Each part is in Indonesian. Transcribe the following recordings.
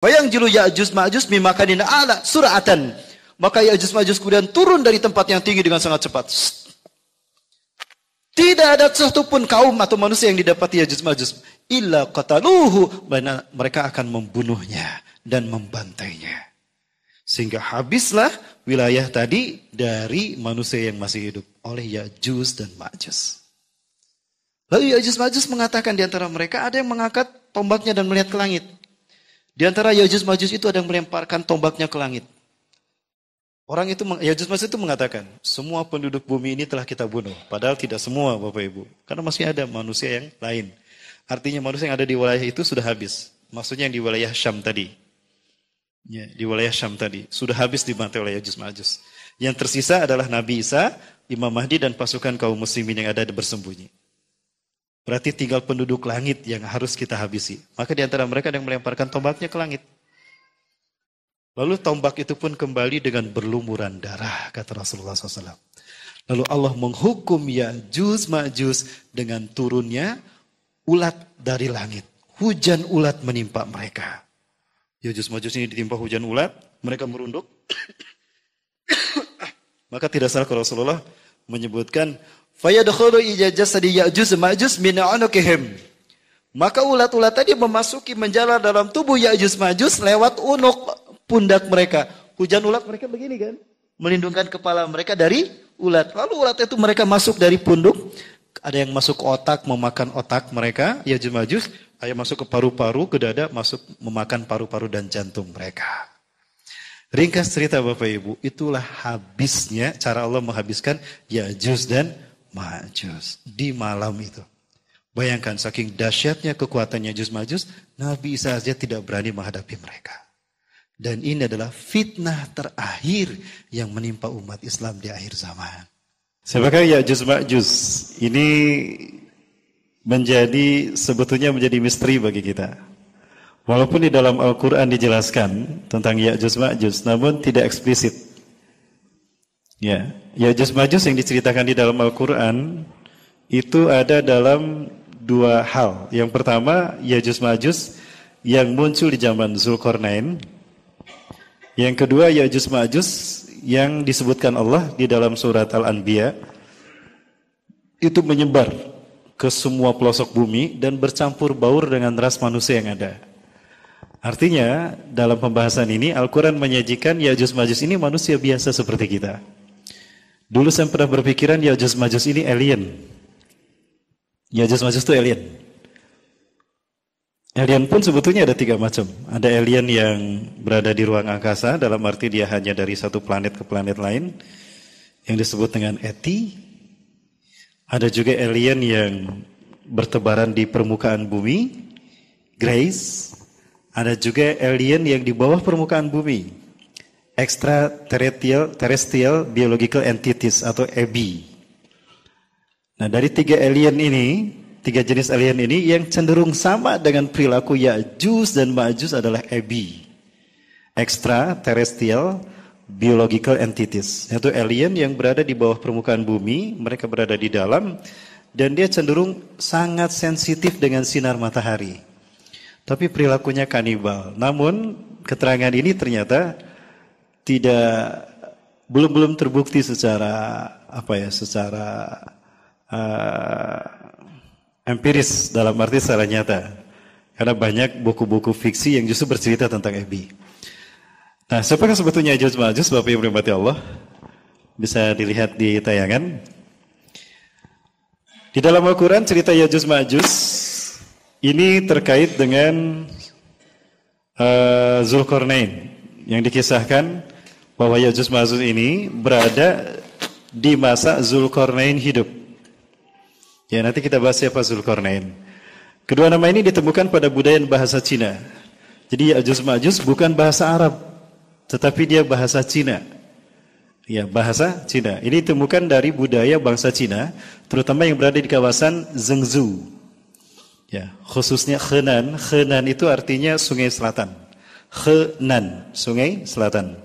Fayanzilu Ya'juj Ma'juj min makanin a'la sur'atan. Maka Ya'juj Ma'juj kemudian turun dari tempat yang tinggi dengan sangat cepat. Tidak ada satupun kaum atau manusia yang didapati Ya'juj Ma'juj illa qataluhu, mereka akan membunuhnya dan membantainya. Sehingga habislah wilayah tadi dari manusia yang masih hidup oleh Ya'juj dan Ma'juj. Lalu Ya'juj Ma'juj mengatakan di antara mereka ada yang mengangkat tombaknya dan melihat ke langit. Di antara Ya'juj Ma'juj itu ada yang melemparkan tombaknya ke langit. Orang itu, Ya'juj Ma'juj itu mengatakan, semua penduduk bumi ini telah kita bunuh. Padahal tidak semua Bapak Ibu. Karena masih ada manusia yang lain. Artinya manusia yang ada di wilayah itu sudah habis. Maksudnya yang di wilayah Syam tadi. Ya, di wilayah Syam tadi. Sudah habis dibantai oleh Ya'juj Ma'juj. Yang tersisa adalah Nabi Isa, Imam Mahdi dan pasukan kaum muslimin yang ada bersembunyi. Berarti tinggal penduduk langit yang harus kita habisi. Maka di antara mereka ada yang melemparkan tombaknya ke langit. Lalu tombak itu pun kembali dengan berlumuran darah, kata Rasulullah SAW. Lalu Allah menghukum Ya'juj Ma'juj dengan turunnya ulat dari langit. Hujan ulat menimpa mereka. Ya'juj Ma'juj ini ditimpa hujan ulat, mereka merunduk. Maka tidak salah kalau Rasulullah menyebutkan, fayadkhulu ila jasadi Ya'juj Ma'juj min unukihim. Maka ulat-ulat tadi memasuki menjalar dalam tubuh Ya'juj Ma'juj lewat unuk pundak mereka. Hujan ulat mereka begini kan? Melindungkan kepala mereka dari ulat. Lalu ulat itu mereka masuk dari punduk. Ada yang masuk ke otak, memakan otak mereka. Ya'juj Ma'juj. Ada yang masuk ke paru-paru, ke dada, masuk memakan paru-paru dan jantung mereka. Ringkas cerita Bapak Ibu. Itulah habisnya cara Allah menghabiskan Ya'juj dan Ma'juj. Di malam itu. Bayangkan saking dahsyatnya kekuatan Ya'juj Ma'juj. Nabi Isa saja tidak berani menghadapi mereka. Dan ini adalah fitnah terakhir yang menimpa umat Islam di akhir zaman. Siapakah Ya'juj Ma'juj? Ini sebetulnya menjadi misteri bagi kita. Walaupun di dalam Al-Quran dijelaskan tentang Ya'juj Ma'juj, namun tidak eksplisit. Ya, Ya'juj Ma'juj yang diceritakan di dalam Al-Quran itu ada dalam dua hal. Yang pertama, Ya'juj Ma'juj yang muncul di zaman Zulkarnain. Yang kedua, Ya'juj Ma'juj yang disebutkan Allah di dalam surat Al-Anbiya itu menyebar ke semua pelosok bumi dan bercampur baur dengan ras manusia yang ada. Artinya, dalam pembahasan ini Al-Quran menyajikan Ya'juj Ma'juj ini manusia biasa seperti kita. Dulu saya pernah berpikiran Ya'juj Ma'juj ini alien. Ya'juj Ma'juj itu alien. Alien pun sebetulnya ada tiga macam. Ada alien yang berada di ruang angkasa, dalam arti dia hanya dari satu planet ke planet lain, yang disebut dengan ET. Ada juga alien yang bertebaran di permukaan bumi, Grace. Ada juga alien yang di bawah permukaan bumi, Extraterrestrial Biological Entities atau EBI. Nah, dari tiga jenis alien ini yang cenderung sama dengan perilaku Ya'juj dan Ma'juj adalah EBI, Extraterrestrial Biological Entities. Yaitu alien yang berada di bawah permukaan bumi, mereka berada di dalam, dan dia cenderung sangat sensitif dengan sinar matahari. Tapi perilakunya kanibal. Namun keterangan ini ternyata belum terbukti secara empiris, dalam arti secara nyata. Karena banyak buku-buku fiksi yang justru bercerita tentang EBI. Nah, siapakah sebetulnya Ya'juj Ma'juj, Bapak Ibu rahmati Allah? Bisa dilihat di tayangan. Di dalam Al-Quran cerita Ya'juj Ma'juj ini terkait dengan Zulkarnain, yang dikisahkan bahwa Ya'juj Ma'juj ini berada di masa Zulkarnain hidup. Ya, nanti kita bahas siapa Zulkarnain. Kedua nama ini ditemukan pada budaya bahasa Cina. Jadi Ya'juj Ma'juj bukan bahasa Arab, tetapi dia bahasa Cina. Ya, bahasa Cina. Ini ditemukan dari budaya bangsa Cina, terutama yang berada di kawasan Zhengzhou. Ya, khususnya Henan. Henan itu artinya sungai selatan. Henan, sungai selatan.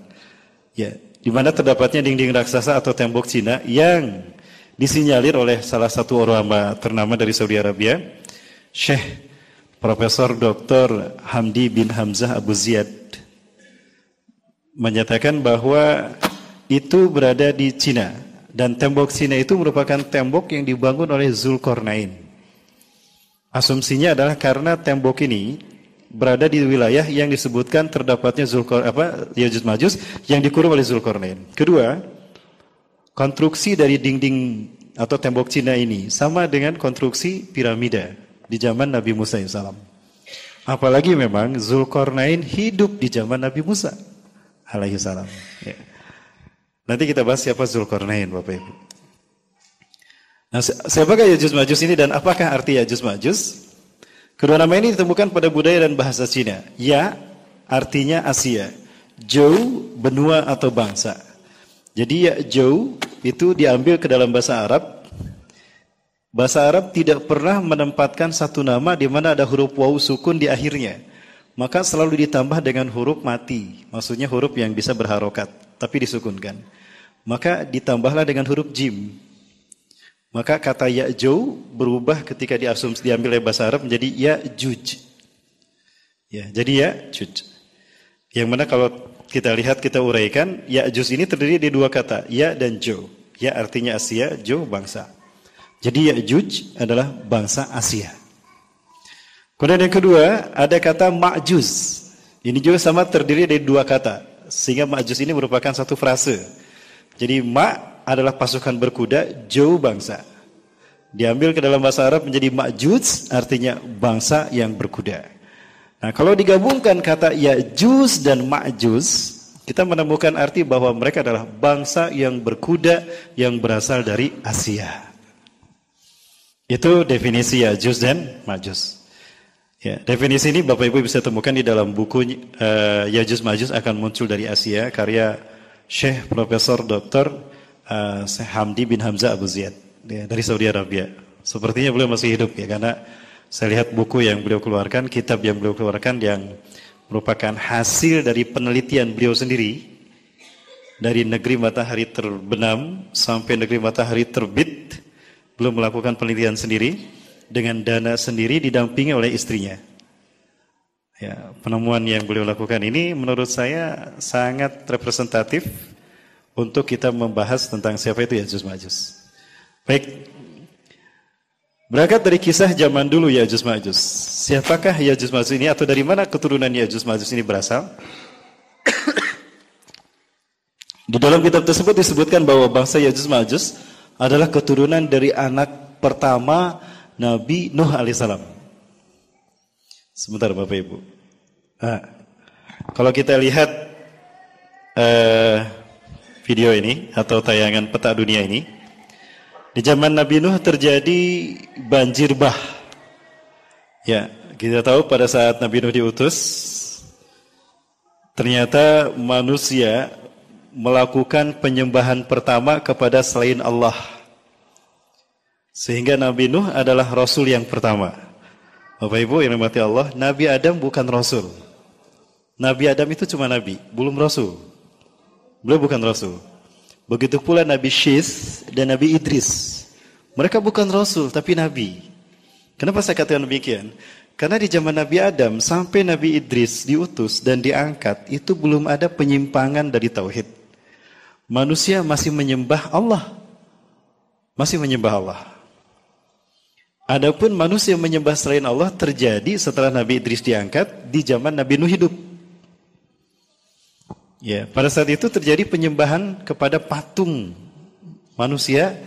Ya, di mana terdapatnya dinding raksasa atau tembok Cina yang disinyalir oleh salah satu ulama ternama dari Saudi Arabia, Syekh Profesor Dr. Hamdi bin Hamzah Abu Ziyad menyatakan bahwa itu berada di Cina, dan tembok Cina itu merupakan tembok yang dibangun oleh Zulkarnain. Asumsinya adalah karena tembok ini berada di wilayah yang disebutkan terdapatnya Yajuj Majuj yang dikurung oleh Zulkarnain. Kedua, konstruksi dari dinding atau tembok Cina ini sama dengan konstruksi piramida di zaman Nabi Musa AS. Apalagi memang Zulkarnain hidup di zaman Nabi Musa alaihissalam. Ya. Nanti kita bahas siapa Zulkarnain, Bapak Ibu. Nah, siapakah Yajuj Majuj ini dan apakah arti Yajuj Majuj? Kedua nama ini ditemukan pada budaya dan bahasa Cina. Ya artinya Asia, Jou benua atau bangsa. Jadi ya Jou itu diambil ke dalam bahasa Arab. Bahasa Arab tidak pernah menempatkan satu nama di mana ada huruf waw sukun di akhirnya. Maka selalu ditambah dengan huruf mati. Maksudnya huruf yang bisa berharokat tapi disukunkan. Maka ditambahlah dengan huruf jim. Maka kata Ya'jou berubah ketika diambil oleh bahasa Arab menjadi Ya'juj. Ya, jadi Ya'juj. Yang mana kalau kita lihat, kita uraikan, Ya'juj ini terdiri dari dua kata, Ya dan Jou. Ya artinya Asia, Jou bangsa. Jadi Ya'juj adalah bangsa Asia. Kemudian yang kedua, ada kata Ma'juz. Ini juga sama terdiri dari dua kata. Sehingga Ma'juz ini merupakan satu frase. Jadi Ma' adalah pasukan berkuda, Jou bangsa. Diambil ke dalam bahasa Arab menjadi Ma'juj, artinya bangsa yang berkuda. Nah, kalau digabungkan kata Ya'juj dan Ma'juj, kita menemukan arti bahwa mereka adalah bangsa yang berkuda yang berasal dari Asia. Itu definisi Ya'juj dan Ma'juj. Ya, definisi ini Bapak Ibu bisa temukan di dalam buku Ya'juj Ma'juj akan muncul dari Asia, karya Syekh Profesor Dr. Hamdi bin Hamzah Abu Ziyad, ya, dari Saudi Arabia. Sepertinya beliau masih hidup ya, karena saya lihat buku yang beliau keluarkan, kitab yang beliau keluarkan yang merupakan hasil dari penelitian beliau sendiri dari negeri matahari terbenam sampai negeri matahari terbit. Beliau melakukan penelitian sendiri dengan dana sendiri didampingi oleh istrinya. Ya, penemuan yang beliau lakukan ini menurut saya sangat representatif untuk kita membahas tentang siapa itu Ya'juj Ma'juj. Baik, berangkat dari kisah zaman dulu Ya'juj Ma'juj. Siapakah Ya'juj Ma'juj ini atau dari mana keturunan Ya'juj Ma'juj ini berasal? Di dalam kitab tersebut disebutkan bahwa bangsa Ya'juj Ma'juj adalah keturunan dari anak pertama Nabi Nuh alaihissalam. Sebentar Bapak Ibu. Kalau kita lihat video ini atau tayangan peta dunia ini, di zaman Nabi Nuh terjadi banjir bah. Ya, kita tahu pada saat Nabi Nuh diutus, ternyata manusia melakukan penyembahan pertama kepada selain Allah. Sehingga Nabi Nuh adalah Rasul yang pertama. Bapak Ibu yang dirahmati Allah, Nabi Adam bukan Rasul. Nabi Adam itu cuma Nabi, belum Rasul. Beliau bukan Rasul. Begitu pula Nabi Syith dan Nabi Idris. Mereka bukan Rasul, tapi Nabi. Kenapa saya katakan demikian? Karena di zaman Nabi Adam sampai Nabi Idris diutus dan diangkat, itu belum ada penyimpangan dari Tauhid. Manusia masih menyembah Allah. Masih menyembah Allah. Adapun manusia menyembah selain Allah terjadi setelah Nabi Idris diangkat di zaman Nabi Nuh hidup. Ya, pada saat itu terjadi penyembahan kepada patung manusia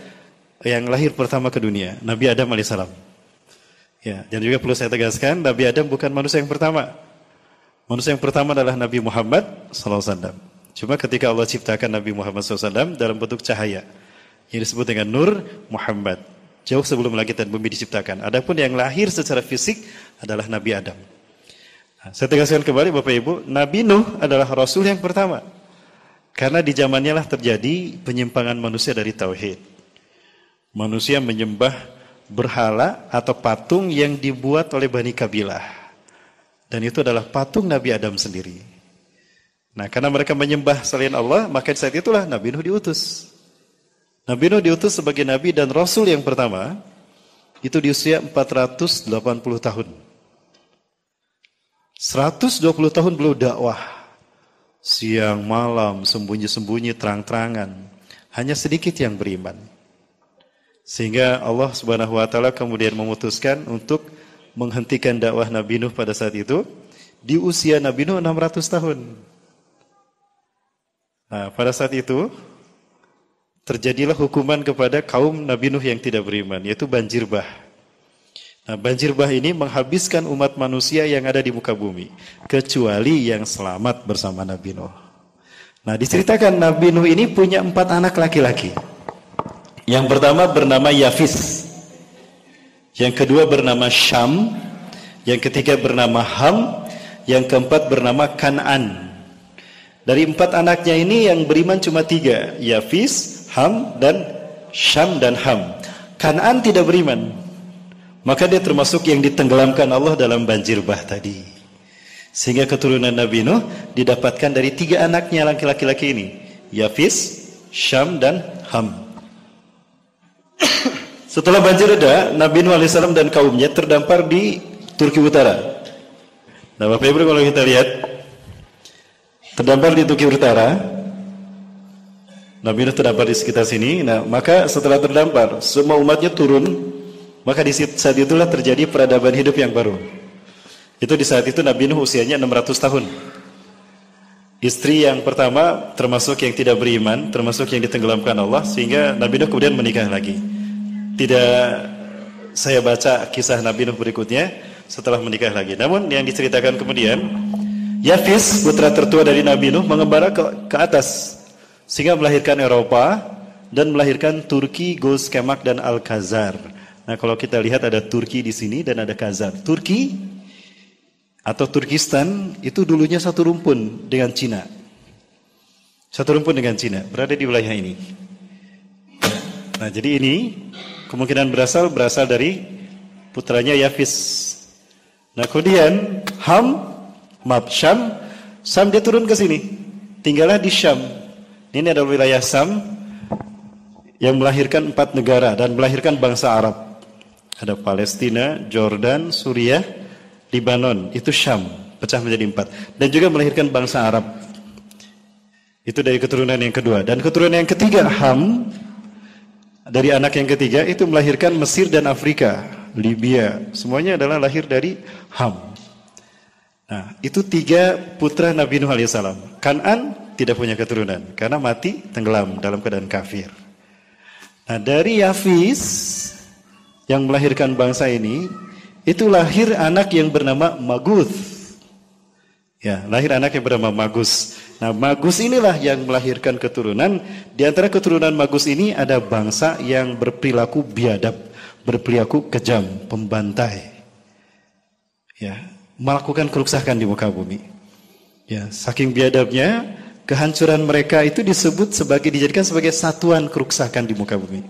yang lahir pertama ke dunia, Nabi Adam alaihissalam. Ya, dan juga perlu saya tegaskan, Nabi Adam bukan manusia yang pertama. Manusia yang pertama adalah Nabi Muhammad SAW. Cuma ketika Allah ciptakan Nabi Muhammad SAW dalam bentuk cahaya yang disebut dengan Nur Muhammad. Jauh sebelum langit dan bumi diciptakan. Adapun yang lahir secara fisik adalah Nabi Adam. Nah, saya tegaskan kembali Bapak Ibu, Nabi Nuh adalah Rasul yang pertama. Karena di zamannya lah terjadi penyimpangan manusia dari Tauhid. Manusia menyembah berhala atau patung yang dibuat oleh Bani Kabilah. Dan itu adalah patung Nabi Adam sendiri. Nah, karena mereka menyembah selain Allah, maka saat itulah Nabi Nuh diutus. Nabi Nuh diutus sebagai Nabi dan Rasul yang pertama, itu di usia 480 tahun. 120 tahun beliau dakwah. Siang malam, sembunyi-sembunyi, terang-terangan. Hanya sedikit yang beriman. Sehingga Allah Subhanahu wa taala kemudian memutuskan untuk menghentikan dakwah Nabi Nuh pada saat itu di usia Nabi Nuh 600 tahun. Nah, pada saat itu terjadilah hukuman kepada kaum Nabi Nuh yang tidak beriman, yaitu banjir bah. Nah, banjir bah ini menghabiskan umat manusia yang ada di muka bumi, kecuali yang selamat bersama Nabi Nuh. Nah, diceritakan Nabi Nuh ini punya 4 anak laki-laki. Yang pertama bernama Yafis, yang kedua bernama Syam, yang ketiga bernama Ham, yang keempat bernama Kan'an. Dari 4 anaknya ini yang beriman cuma 3, Yafis, Ham, dan Syam dan Ham. Kan'an tidak beriman, maka dia termasuk yang ditenggelamkan Allah dalam banjir bah tadi. Sehingga keturunan Nabi Nuh didapatkan dari 3 anaknya laki-laki ini, Yafis, Syam, dan Ham. Setelah banjir reda, Nabi Nuh AS dan kaumnya terdampar di Turki Utara. Nah, Bapak Ibu kalau kita lihat, terdampar di Turki Utara, Nabi Nuh terdampar di sekitar sini. Nah, maka setelah terdampar, semua umatnya turun. Maka di saat itulah terjadi peradaban hidup yang baru. Itu di saat itu Nabi Nuh usianya 600 tahun. Istri yang pertama termasuk yang tidak beriman, termasuk yang ditenggelamkan Allah, sehingga Nabi Nuh kemudian menikah lagi. Tidak saya baca kisah Nabi Nuh berikutnya setelah menikah lagi. Namun yang diceritakan kemudian, Yafis, putra tertua dari Nabi Nuh, mengembara ke atas sehingga melahirkan Eropa dan melahirkan Turki, Gos, Kemak, dan Al-Khazar. Nah, kalau kita lihat ada Turki di sini dan ada Khazar. Turki atau Turkistan itu dulunya satu rumpun dengan Cina. Satu rumpun dengan Cina, berada di wilayah ini. Nah, jadi ini kemungkinan berasal dari putranya Yafis. Nah, kemudian Syam dia turun ke sini. Tinggallah di Syam. Ini adalah wilayah Syam yang melahirkan 4 negara dan melahirkan bangsa Arab. Ada Palestina, Jordan, Suriah, Libanon. Itu Syam, pecah menjadi 4. Dan juga melahirkan bangsa Arab. Itu dari keturunan yang kedua. Dan keturunan yang ketiga, Ham, dari anak yang ketiga itu melahirkan Mesir dan Afrika, Libya. Semuanya adalah lahir dari Ham. Nah, itu 3 putra Nabi Nuh alaihissalam. Kan'an tidak punya keturunan karena mati tenggelam dalam keadaan kafir. Nah, dari Yafis yang melahirkan bangsa ini, itu lahir anak yang bernama Maguth. Ya, lahir anak yang bernama Magus. Nah, Magus inilah yang melahirkan keturunan. Di antara keturunan Magus ini ada bangsa yang berperilaku biadab, berperilaku kejam, pembantai. Ya, melakukan kerusakan di muka bumi. Ya, saking biadabnya, kehancuran mereka itu dijadikan sebagai satuan kerusakan di muka bumi.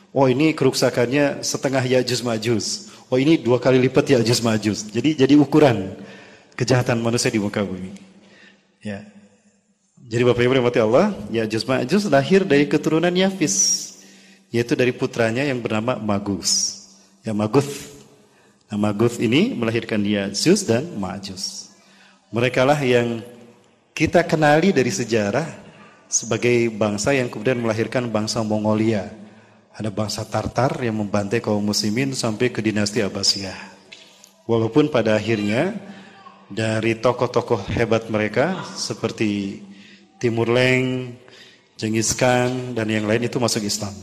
Oh, ini kerusakannya setengah Ya'juj Ma'juj. Oh, ini 2 kali lipat Ya'juj Ma'juj. Jadi ukuran kejahatan manusia di muka bumi. Ya. Jadi Bapak Ibu rahmati Allah, Ya'juj Ma'juj lahir dari keturunan Yafis, yaitu dari putranya yang bernama Magus. Ya, Maguth. Nah, Maguth ini melahirkan Ya'juj dan Ma'juj. Merekalah yang kita kenali dari sejarah sebagai bangsa yang kemudian melahirkan bangsa Mongolia. Ada bangsa Tartar yang membantai kaum muslimin sampai ke dinasti Abbasiyah. Walaupun pada akhirnya dari tokoh-tokoh hebat mereka seperti Timur Leng, Genghis Khan, dan yang lain itu masuk Islam.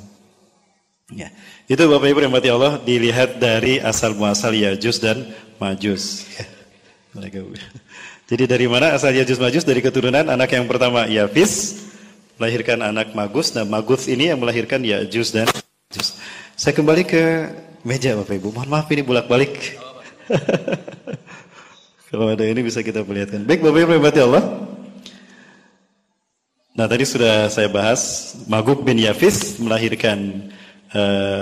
Ya. Itu Bapak Ibu rahmati Allah, dilihat dari asal muasal Ya'juj dan Ma'juj. Ya. Jadi dari mana asal Ya'juj Ma'juj? Dari keturunan anak yang pertama Yafis, melahirkan anak Magus. Nah, Magus ini yang melahirkan Ya'juj dan Ma'juj. Saya kembali ke meja Bapak Ibu. Mohon maaf ini bolak-balik. Kalau ada ini bisa kita perlihatkan. Baik Bapak Ibu rahmati Allah. Nah, tadi sudah saya bahas Maguk bin Yafis melahirkan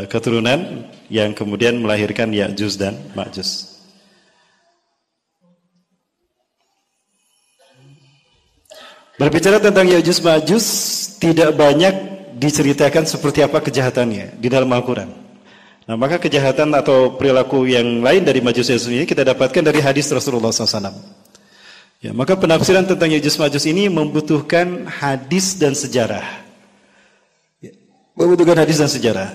keturunan yang kemudian melahirkan Ya'juj dan Ma'juj. Berbicara tentang Ya'juj Ma'juj, tidak banyak diceritakan seperti apa kejahatannya di dalam Al-Quran. Nah, maka kejahatan atau perilaku yang lain dari Ma'juj ini kita dapatkan dari hadis Rasulullah SAW. Ya, maka penafsiran tentang Ya'juj Ma'juj ini membutuhkan hadis dan sejarah. Ya, membutuhkan hadis dan sejarah.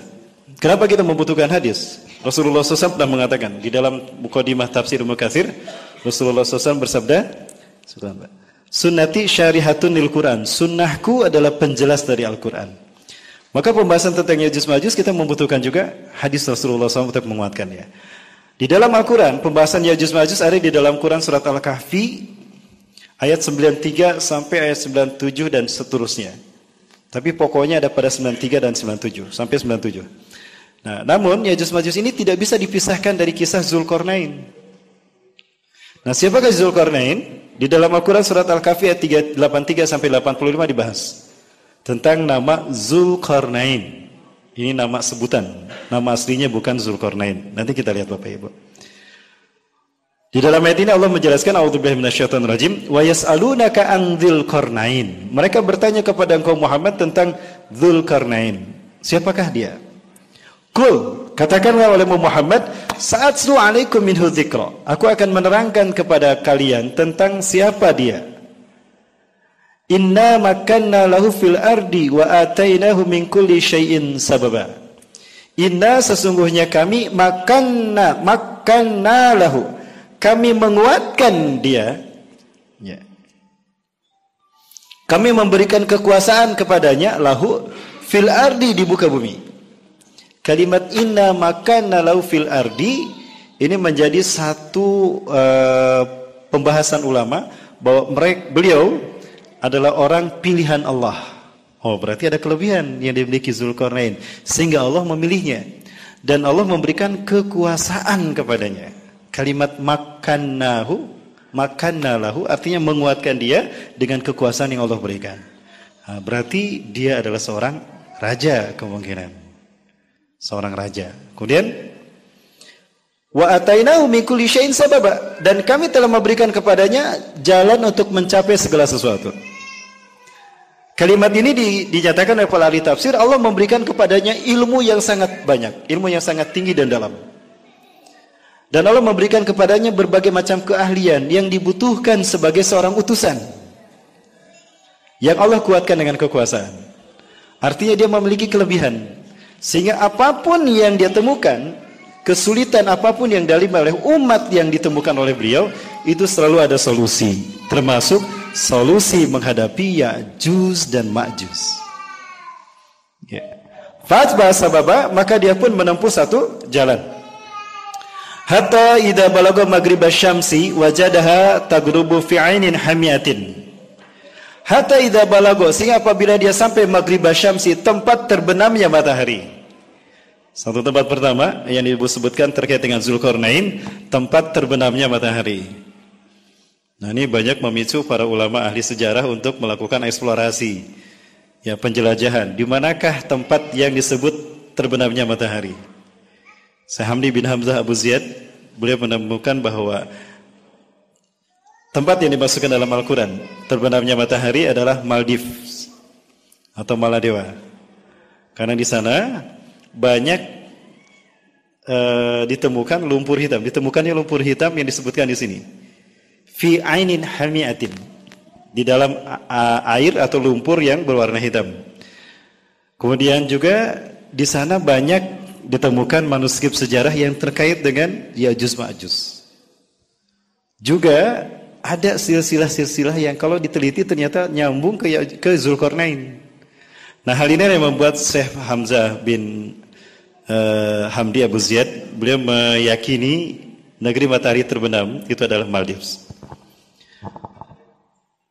Kenapa kita membutuhkan hadis? Rasulullah SAW pernah mengatakan di dalam Muqaddimah Tafsir Ibnu Katsir, Rasulullah SAW bersabda, "Sunnati syarihatun lil Quran." Sunnahku adalah penjelas dari Al-Quran. Maka pembahasan tentang Ya'juj Ma'juj kita membutuhkan juga hadis Rasulullah SAW untuk menguatkannya. Di dalam Al-Quran, pembahasan Ya'juj Ma'juj ada di dalam Quran surat Al-Kahfi ayat 93 sampai ayat 97 dan seterusnya. Tapi pokoknya ada pada 93 dan 97 sampai 97. Nah, namun Ya'juj Ma'juj ini tidak bisa dipisahkan dari kisah Zulkarnain. Nah, siapakah Zulkarnain? Di dalam Al-Quran surat Al-Kahfi ayat 83 sampai 85 dibahas tentang nama Zulkarnain. Ini nama sebutan, nama aslinya bukan Zulkarnain. Nanti kita lihat Bapak Ibu. Di dalam ayat ini Allah menjelaskan, a'udzubillahi minasyaitonir rajim, wa yas'alunaka an Dzulqarnain. Mereka bertanya kepada engkau Muhammad tentang Dzulqarnain. Siapakah dia? Qul, katakanlah oleh Muhammad, sa'atlu 'alaikum minhu dzikra. Aku akan menerangkan kepada kalian tentang siapa dia. Inna makanna lahu fil ardi wa atainahu min kulli syai'in sababa. Inna sesungguhnya kami makanna lahu. Kami menguatkan dia, ya. Kami memberikan kekuasaan kepadanya, lahu fil ardi, di muka bumi. Kalimat inna makanna lahu fil ardi ini menjadi satu pembahasan ulama bahwa beliau adalah orang pilihan Allah. Oh, berarti ada kelebihan yang dimiliki Zulkarnain sehingga Allah memilihnya dan Allah memberikan kekuasaan kepadanya. Kalimat makanna lahu artinya menguatkan dia dengan kekuasaan yang Allah berikan. Nah, berarti dia adalah seorang raja kemungkinan. Seorang raja. Kemudian wa atainahu min kulli syai'in sababa, dan kami telah memberikan kepadanya jalan untuk mencapai segala sesuatu. Kalimat ini dinyatakan oleh para ahli tafsir, Allah memberikan kepadanya ilmu yang sangat banyak, ilmu yang sangat tinggi dan dalam. Dan Allah memberikan kepadanya berbagai macam keahlian yang dibutuhkan sebagai seorang utusan, yang Allah kuatkan dengan kekuasaan. Artinya dia memiliki kelebihan, sehingga apapun yang dia temukan, kesulitan apapun yang dialami oleh umat yang ditemukan oleh beliau, itu selalu ada solusi, termasuk solusi menghadapi Ya'juj dan Ma'juj. Fatbah sababa, maka dia pun menempuh satu jalan. Hatta idza balagha maghribasy syamsi wajadaha tagrubu fi 'ainin hamiyatin. Hatta idza balagha, sehingga apabila dia sampai maghribasy syamsi, tempat terbenamnya matahari. Satu tempat pertama yang disebutkan terkait dengan Zulkarnain, tempat terbenamnya matahari. Nah, ini banyak memicu para ulama ahli sejarah untuk melakukan eksplorasi, ya, penjelajahan. Di manakah tempat yang disebut terbenamnya matahari? Hamdi bin Hamzah Abu Ziyad, beliau menemukan bahwa tempat yang dimasukkan dalam Al-Quran terbenamnya matahari adalah Maldives atau Maladewa, karena di sana banyak ditemukan lumpur hitam. Ditemukannya lumpur hitam yang disebutkan di sini, fi ainin hamiatin, di dalam air atau lumpur yang berwarna hitam. Kemudian juga di sana banyak ditemukan manuskrip sejarah yang terkait dengan Ya'juj Ma'juj. Juga ada silsilah-silsilah yang kalau diteliti ternyata nyambung ke Zulkarnain. Nah, hal ini yang membuat Syekh Hamzah bin Hamdi Abu Ziyad, beliau meyakini negeri matahari terbenam itu adalah Maldives.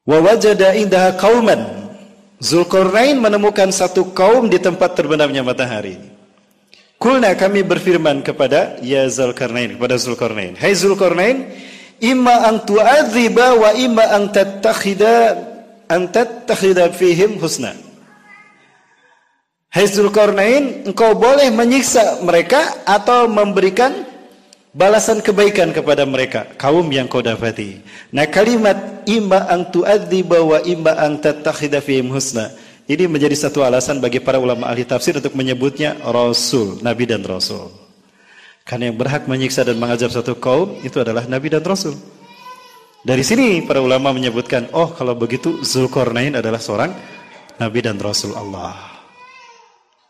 Wa wajada indaha qauman. Zulkarnain menemukan satu kaum di tempat terbenamnya matahari. Kulna, kami berfirman kepada Zulkarnain, kepada Zulkarnain, hai Zulkarnain, imma an tu'adziba wa imma an tattakhida fihim husna. Hai Zulkarnain, engkau boleh menyiksa mereka atau memberikan balasan kebaikan kepada mereka, kaum yang kau dapati. Nah, kalimat imma an tu'adziba wa imma an tattakhida fihim husna ini menjadi satu alasan bagi para ulama ahli tafsir untuk menyebutnya Rasul, Nabi dan Rasul. Karena yang berhak menyiksa dan mengazab satu kaum itu adalah Nabi dan Rasul. Dari sini para ulama menyebutkan, oh kalau begitu Zulkarnain adalah seorang Nabi dan Rasul Allah.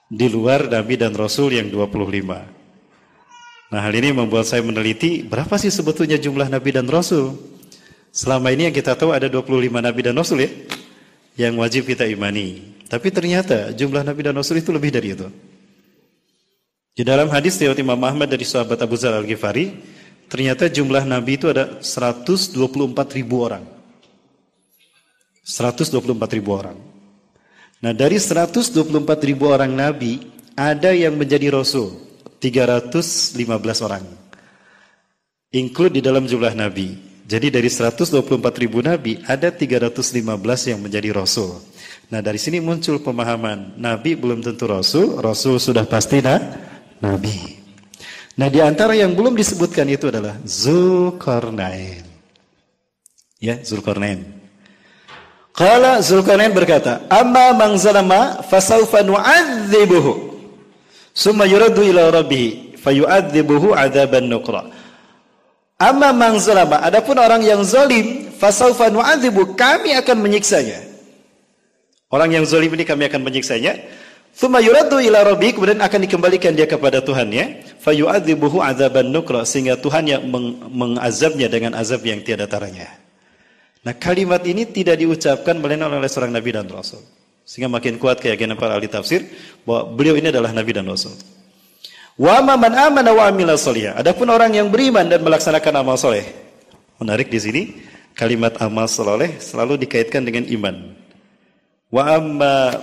Di luar Nabi dan Rasul yang 25. Nah hal ini membuat saya meneliti berapa sih sebetulnya jumlah Nabi dan Rasul. Selama ini yang kita tahu ada 25 Nabi dan Rasul ya, yang wajib kita imani. Tapi ternyata jumlah Nabi dan Rasul itu lebih dari itu. Di dalam hadis riwayat Imam Ahmad dari sahabat Abu Dzar Al-Ghifari, ternyata jumlah Nabi itu ada 124.000 orang. 124.000 orang. Nah dari 124.000 orang Nabi, ada yang menjadi Rasul, 315 orang. Include di dalam jumlah Nabi. Jadi dari 124.000 Nabi, ada 315 yang menjadi Rasul. Nah dari sini muncul pemahaman, Nabi belum tentu Rasul, Rasul sudah pasti Nabi. Nah di antara yang belum disebutkan itu adalah Zulkarnain. Ya, Zulkarnain. Qala Zulkarnain berkata, "Amma man zalama fasawfa nu'adzibuhu, summa yuraddu ila rabbih fayu'adzibuhu 'adzaban nukra." Amma man zalama, adapun orang yang zalim, fasawfa nu'adzibu, kami akan menyiksanya. Orang yang zalim ini kami akan menyiksanya. Tsumma yuraddu ila rabbih, kemudian akan dikembalikan dia kepada Tuhannya, fayu'adzibuhu 'adzaban nukra, sehingga Tuhan yang mengazabnya dengan azab yang tiada taranya. Nah, kalimat ini tidak diucapkan melainkan oleh seorang nabi dan rasul. Sehingga makin kuat keyakinan para ahli tafsir bahwa beliau ini adalah nabi dan rasul. Wa man amana wa amila shalihan. Adapun orang yang beriman dan melaksanakan amal soleh. Menarik di sini, kalimat amal soleh selalu dikaitkan dengan iman. Wa amma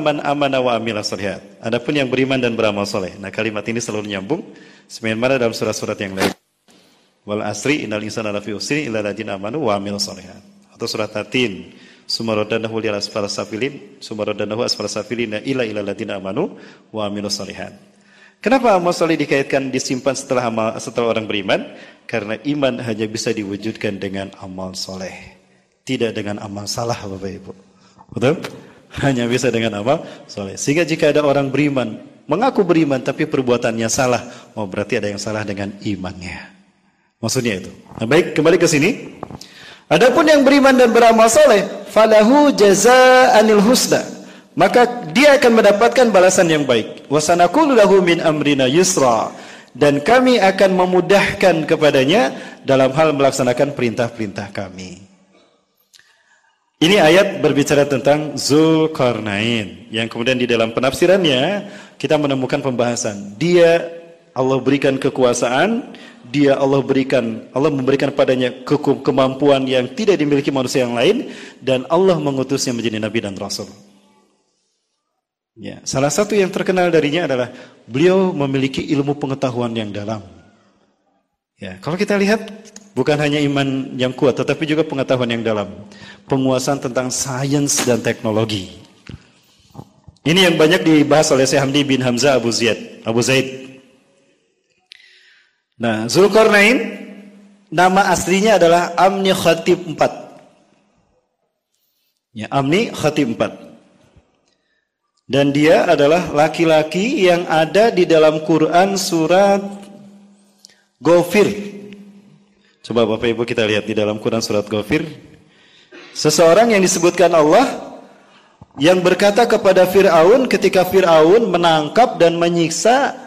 man amana wa amila shalihat. Adapun yang beriman dan beramal soleh. Nah, kalimat ini selalu nyambung sebagaimana dalam surat-surat yang lain. Wal asri innal insana lafi khusrin illa alladziina amanu wa amilus shalihat. Atau surat Tatin, summa radadnahu lil asfala safilin, summa radadnahu asfala safilin illa alladziina amanu wa amilus shalihat. Kenapa amal soleh dikaitkan disimpan setelah orang beriman? Karena iman hanya bisa diwujudkan dengan amal soleh, tidak dengan amal salah, Bapak Ibu. Betul? Hanya bisa dengan amal soleh. Sehingga jika ada orang beriman, mengaku beriman tapi perbuatannya salah, oh berarti ada yang salah dengan imannya. Maksudnya itu. Nah, baik, kembali ke sini. Adapun yang beriman dan beramal soleh, falahu jazaa'anil husna, maka dia akan mendapatkan balasan yang baik. Wa sanaqulu lahu min amrina yusra, dan kami akan memudahkan kepadanya dalam hal melaksanakan perintah-perintah kami. Ini ayat berbicara tentang Zulkarnain, yang kemudian di dalam penafsirannya kita menemukan pembahasan. Dia Allah berikan kekuasaan, Allah memberikan padanya kemampuan yang tidak dimiliki manusia yang lain, dan Allah mengutusnya menjadi nabi dan rasul. Ya, salah satu yang terkenal darinya adalah beliau memiliki ilmu pengetahuan yang dalam. Ya, kalau kita lihat bukan hanya iman yang kuat, tetapi juga pengetahuan yang dalam, penguasaan tentang sains dan teknologi. Ini yang banyak dibahas oleh Syekh Hamdi bin Hamzah Abu Zaid. Nah, Zulkarnain nama aslinya adalah Amni Khatib 4. Ya, Amni Khatib 4. Dan dia adalah laki-laki yang ada di dalam Quran surat Ghafir. Coba Bapak Ibu kita lihat di dalam Quran surat Ghafir. Seseorang yang disebutkan Allah yang berkata kepada Fir'aun ketika Fir'aun menangkap dan menyiksa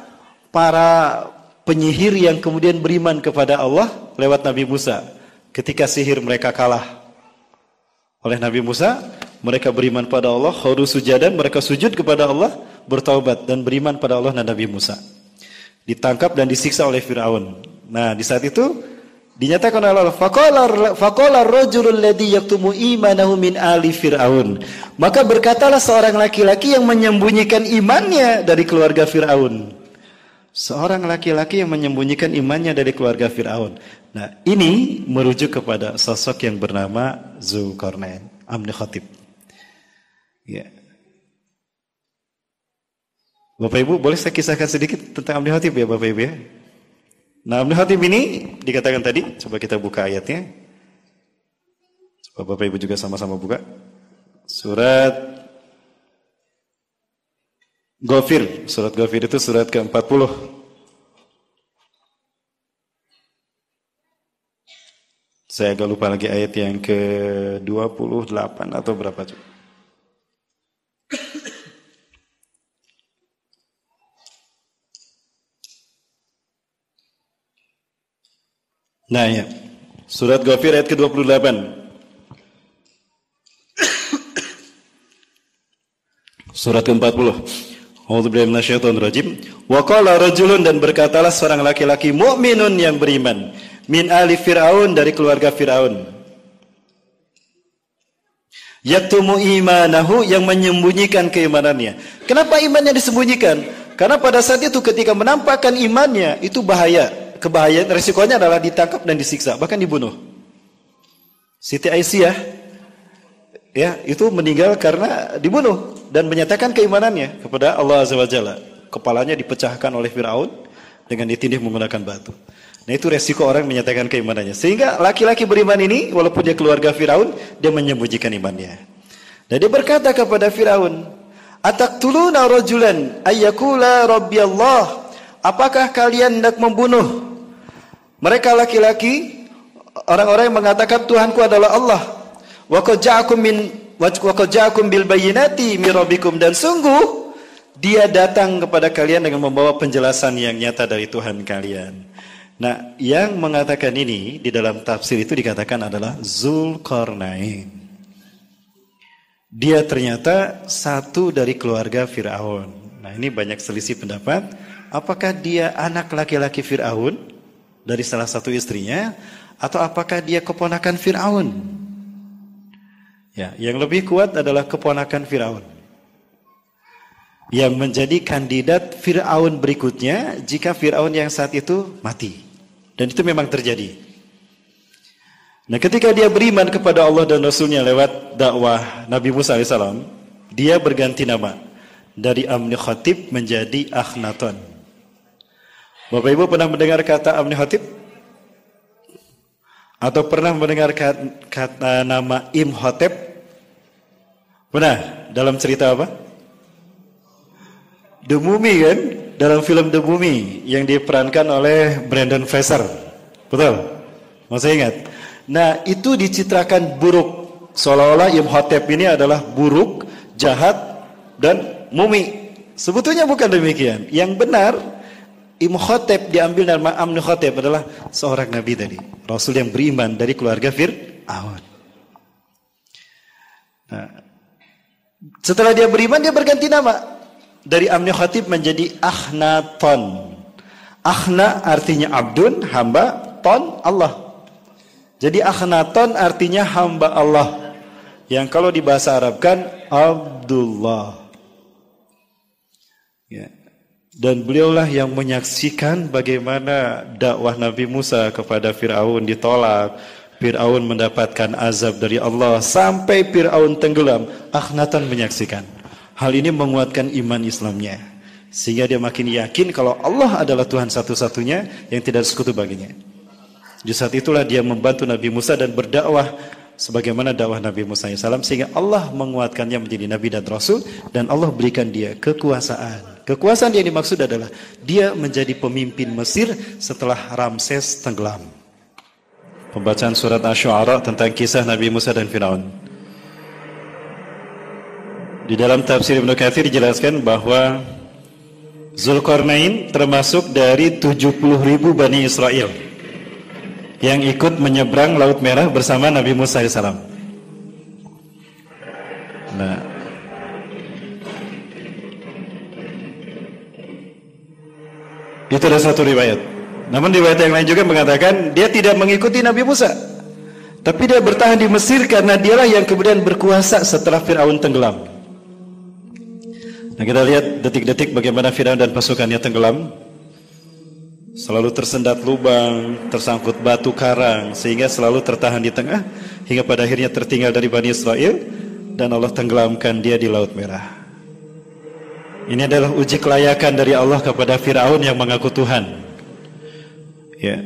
para penyihir yang kemudian beriman kepada Allah lewat Nabi Musa. Ketika sihir mereka kalah oleh Nabi Musa, mereka beriman pada Allah, khudu sujadan, mereka sujud kepada Allah, bertaubat dan beriman pada Allah dan Nabi Musa. Ditangkap dan disiksa oleh Fir'aun. Nah, di saat itu dinyatakan oleh Allah, faqala ar-rajulul ladzi yaktumu imanahu min ali Fir'aun. Maka berkatalah seorang laki-laki yang menyembunyikan imannya dari keluarga Fir'aun. Seorang laki-laki yang menyembunyikan imannya dari keluarga Fir'aun. Nah, ini merujuk kepada sosok yang bernama Zulkarnain, Amni Khatib. Ya. Bapak Ibu, boleh saya kisahkan sedikit tentang Amni Khatib ya Bapak Ibu ya? Nah, Amni Khatib ini dikatakan tadi, coba kita buka ayatnya. Coba Bapak Ibu juga sama-sama buka. Surat Ghafir, surat Ghafir itu surat ke-40. Saya agak lupa lagi ayat yang ke-28 atau berapa coba. Nah ya, surat Ghafir ayat ke-28. Surat ke-40. A'udzubillahi minasyaitonir rajim. Wa qala rajulun, dan berkatalah seorang laki-laki mukminun yang beriman, min ali Fir'aun, dari keluarga Fir'aun. Yaktumu imanahu, yang menyembunyikan keimanannya. Kenapa imannya disembunyikan? Karena pada saat itu ketika menampakkan imannya itu bahaya. Kebahayaan, resikonya adalah ditangkap dan disiksa, bahkan dibunuh. Siti Aisyah ya, itu meninggal karena dibunuh dan menyatakan keimanannya kepada Allah Azza wa Jalla. Kepalanya dipecahkan oleh Fir'aun dengan ditindih menggunakan batu. Nah, itu resiko orang menyatakan keimanannya. Sehingga laki-laki beriman ini, walaupun dia keluarga Fir'aun, dia menyembunyikan imannya. Dan dia berkata kepada Fir'aun, "Ataqtuluna rajulan ayyakula rabbi Allah?" Apakah kalian hendak membunuh mereka laki-laki, orang-orang yang mengatakan Tuhanku adalah Allah? Wa qad ja'akum bil bayyinati min rabbikum, dan sungguh dia datang kepada kalian dengan membawa penjelasan yang nyata dari Tuhan kalian. Nah, yang mengatakan ini di dalam tafsir itu dikatakan adalah Zulkarnain. Dia ternyata satu dari keluarga Fir'aun. Nah, ini banyak selisih pendapat. Apakah dia anak laki-laki Fir'aun dari salah satu istrinya, atau apakah dia keponakan Fir'aun? Ya, yang lebih kuat adalah keponakan Fir'aun, yang menjadi kandidat Fir'aun berikutnya jika Fir'aun yang saat itu mati. Dan itu memang terjadi. Nah, ketika dia beriman kepada Allah dan Rasulnya lewat dakwah Nabi Musa AS, dia berganti nama dari Amnihatib menjadi Akhnaton. Bapak Ibu pernah mendengar kata Amnihatib? Atau pernah mendengar kata nama Imhotep? Pernah? Dalam cerita apa? The Mummy kan? Dalam film The Mummy yang diperankan oleh Brendan Fraser. Betul? Masih ingat? Nah, itu dicitrakan buruk. Seolah-olah Imhotep ini adalah buruk, jahat, dan mumi. Sebetulnya bukan demikian. Yang benar, Imhotep diambil nama Amnihatib adalah seorang nabi tadi, rasul yang beriman dari keluarga Fir'aun. Nah, setelah dia beriman, dia berganti nama dari Amnihatib menjadi Akhnaton. Akhna artinya abdun, hamba, ton Allah. Jadi Akhnaton artinya hamba Allah, yang kalau di bahasa Arab kan Abdullah. Ya. Dan beliaulah yang menyaksikan bagaimana dakwah Nabi Musa kepada Fir'aun ditolak. Fir'aun mendapatkan azab dari Allah sampai Fir'aun tenggelam. Akhnaton menyaksikan. Hal ini menguatkan iman Islamnya, sehingga dia makin yakin kalau Allah adalah Tuhan satu-satunya yang tidak ada sekutu baginya. Di saat itulah dia membantu Nabi Musa dan berdakwah sebagaimana dakwah Nabi Musa SAW, sehingga Allah menguatkannya menjadi Nabi dan Rasul, dan Allah berikan dia kekuasaan. Kekuasaan yang dimaksud adalah dia menjadi pemimpin Mesir setelah Ramses tenggelam. Pembacaan surat Asy-Syu'ara tentang kisah Nabi Musa dan Fir'aun. Di dalam tafsir Ibnu Katsir dijelaskan bahwa Zulkarnain termasuk dari 70.000 Bani Israel yang ikut menyeberang Laut Merah bersama Nabi Musa AS. Nah, itu adalah satu riwayat. Namun riwayat yang lain juga mengatakan dia tidak mengikuti Nabi Musa, tapi dia bertahan di Mesir karena dialah yang kemudian berkuasa setelah Fir'aun tenggelam. Nah, kita lihat detik-detik bagaimana Fir'aun dan pasukannya tenggelam. Selalu tersendat lubang, tersangkut batu karang, sehingga selalu tertahan di tengah, hingga pada akhirnya tertinggal dari Bani Israel, dan Allah tenggelamkan dia di Laut Merah. Ini adalah uji kelayakan dari Allah kepada Fir'aun yang mengaku Tuhan. Ya,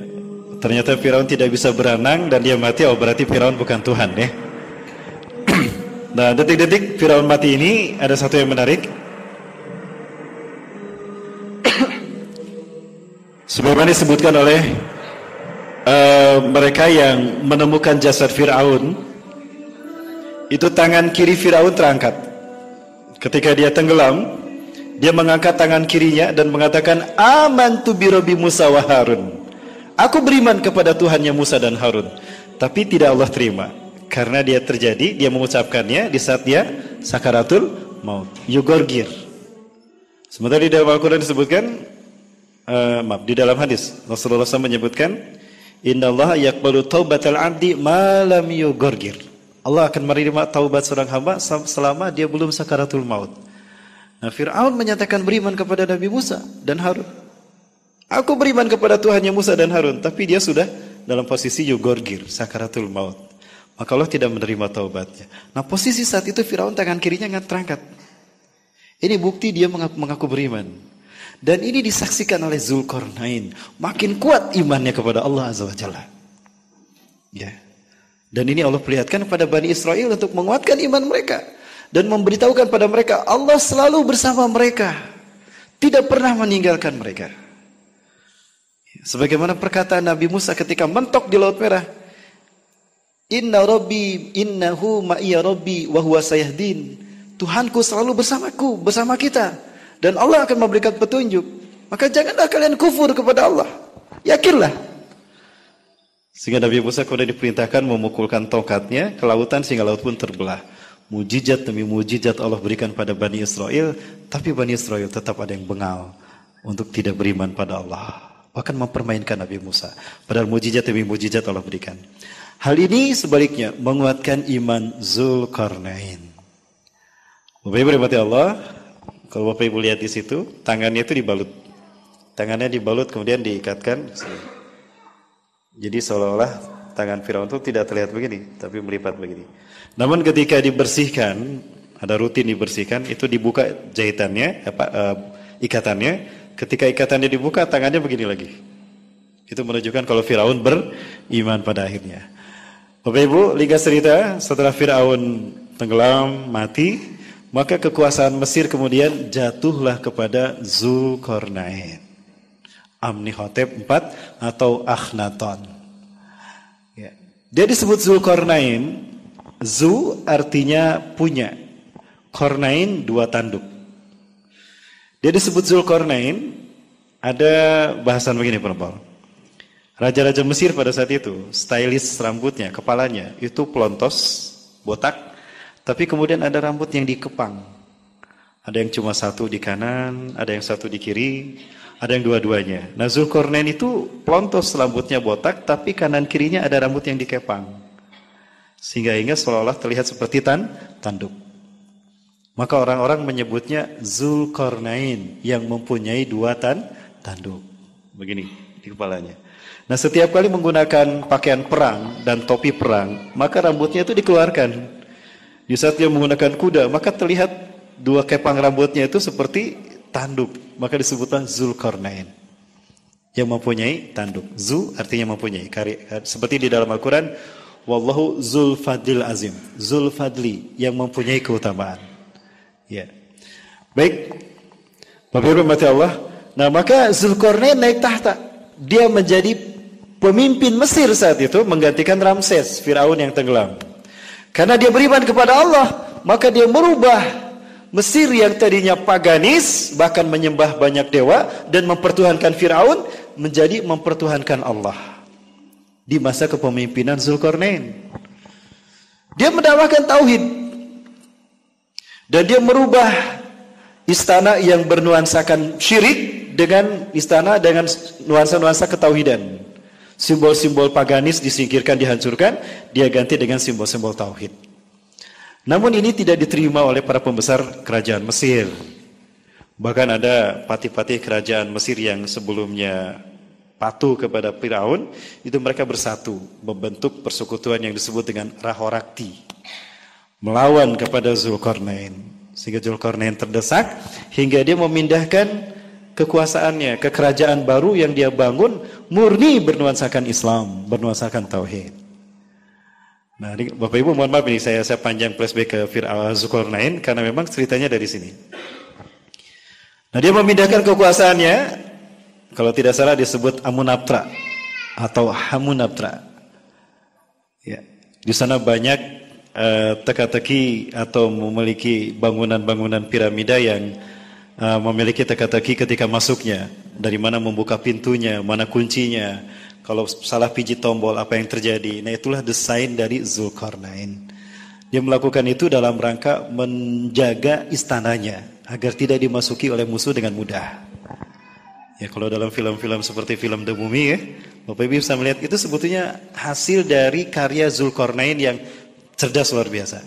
ternyata Fir'aun tidak bisa berenang dan dia mati. Oh, berarti Fir'aun bukan Tuhan ya. Nah, detik-detik Fir'aun mati ini ada satu yang menarik. Sebagaimana disebutkan oleh Mereka yang menemukan jasad Fir'aun, itu tangan kiri Fir'aun terangkat. Ketika dia tenggelam, dia mengangkat tangan kirinya dan mengatakan, amantu bi Rabbi Musa wa Harun. Aku beriman kepada Tuhannya Musa dan Harun. Tapi tidak Allah terima, karena dia terjadi, dia mengucapkannya di saat dia sakaratul maut, yugorgir. Sementara di dalam Al-Quran disebutkan, di dalam hadis Rasulullah SAW menyebutkan, innallaha yaqbalu taubatal abdi ma lam yugorgir. Allah akan menerima taubat seorang hamba selama dia belum sakaratul maut. Nah, Fir'aun menyatakan beriman kepada Nabi Musa dan Harun. Aku beriman kepada Tuhannya Musa dan Harun, tapi dia sudah dalam posisi yugorgir, sakaratul maut. Maka Allah tidak menerima taubatnya. Nah, posisi saat itu Fir'aun tangan kirinya nggak terangkat. Ini bukti dia mengaku beriman. Dan ini disaksikan oleh Zulkarnain. Makin kuat imannya kepada Allah Azza wa Jalla. Ya. Dan ini Allah perlihatkan kepada Bani Israel untuk menguatkan iman mereka. Dan memberitahukan pada mereka, Allah selalu bersama mereka. Tidak pernah meninggalkan mereka. Sebagaimana perkataan Nabi Musa ketika mentok di Laut Merah. Inna Rabbi, innahu ma'iya Rabbi, wa huwa sayahdin. Tuhanku selalu bersamaku, bersama kita. Dan Allah akan memberikan petunjuk. Maka janganlah kalian kufur kepada Allah. Yakinlah. Sehingga Nabi Musa kemudian diperintahkan memukulkan tongkatnya ke lautan sehingga laut pun terbelah. Mujizat demi mujizat Allah berikan pada Bani Israel. Tapi Bani Israel tetap ada yang bengal untuk tidak beriman pada Allah. Bahkan mempermainkan Nabi Musa. Padahal mujizat demi mujizat Allah berikan. Hal ini sebaliknya menguatkan iman Zulkarnain. Bapak Ibu rahmati Allah, kalau Bapak Ibu lihat di situ, tangannya itu dibalut. Tangannya dibalut kemudian diikatkan. Jadi seolah-olah tangan Firaun itu tidak terlihat begini, tapi melipat begini. Namun ketika dibersihkan, ada rutin dibersihkan, itu dibuka jahitannya, ikatannya. Ketika ikatannya dibuka, tangannya begini lagi. Itu menunjukkan kalau Firaun beriman pada akhirnya. Bapak Ibu, lihat cerita setelah Firaun tenggelam, mati, maka kekuasaan Mesir kemudian jatuhlah kepada Zulkarnain. Amnihotep IV atau Akhenaton. Ya. Dia disebut Zulkarnain. Zu artinya punya. Kornain dua tanduk. Dia disebut Zulkarnain. Ada bahasan begini Pak. Raja-raja Mesir pada saat itu, stylish rambutnya, kepalanya itu pelontos, botak. Tapi kemudian ada rambut yang dikepang. Ada yang cuma satu di kanan, ada yang satu di kiri, ada yang dua-duanya. Nah Zulkarnain itu pelontos rambutnya botak, tapi kanan kirinya ada rambut yang dikepang. Sehingga seolah-olah terlihat seperti tanduk. Maka orang-orang menyebutnya Zulkarnain yang mempunyai dua tanduk. Begini di kepalanya. Nah setiap kali menggunakan pakaian perang dan topi perang, maka rambutnya itu dikeluarkan. Di saat dia menggunakan kuda, maka terlihat dua kepang rambutnya itu seperti tanduk. Maka disebutlah Zulkarnain. Yang mempunyai tanduk. Zu artinya mempunyai. Seperti di dalam Al-Quran, Wallahu Zulfadlil Azim. Zulfadli yang mempunyai keutamaan. Ya. Baik. Bapak Ibu rahmati Allah. Nah maka Zulkarnain naik tahta. Dia menjadi pemimpin Mesir saat itu, menggantikan Ramses, Firaun yang tenggelam. Karena dia beriman kepada Allah, maka dia merubah Mesir yang tadinya paganis, bahkan menyembah banyak dewa dan mempertuhankan Firaun, menjadi mempertuhankan Allah. Di masa kepemimpinan Zulkarnain. Dia mendakwahkan tauhid. Dan dia merubah istana yang bernuansakan syirik dengan istana dengan nuansa-nuansa ketauhidan. Simbol-simbol paganis disingkirkan, dihancurkan, dia ganti dengan simbol-simbol tauhid. Namun ini tidak diterima oleh para pembesar kerajaan Mesir. Bahkan ada patih-patih kerajaan Mesir yang sebelumnya patuh kepada Firaun, itu mereka bersatu, membentuk persekutuan yang disebut dengan Rahorakti, melawan kepada Zulkarnain. Sehingga Zulkarnain terdesak, hingga dia memindahkan kekuasaannya ke kerajaan baru yang dia bangun murni bernuansakan Islam, bernuansakan tauhid. Nah, ini, Bapak Ibu mohon maaf ini saya panjang flashback ke Zulkarnain karena memang ceritanya dari sini. Nah, dia memindahkan kekuasaannya, kalau tidak salah disebut Amunaptra. atau Hamunaptra. Ya, di sana banyak teka-teki atau memiliki bangunan-bangunan piramida yang memiliki teka-teki ketika masuknya. Dari mana membuka pintunya, mana kuncinya. Kalau salah pijit tombol apa yang terjadi. Nah, itulah desain dari Zulkarnain. Dia melakukan itu dalam rangka menjaga istananya agar tidak dimasuki oleh musuh dengan mudah. Ya, kalau dalam film-film seperti film The Mummy ya, Bapak Ibu bisa melihat itu sebetulnya hasil dari karya Zulkarnain yang cerdas luar biasa.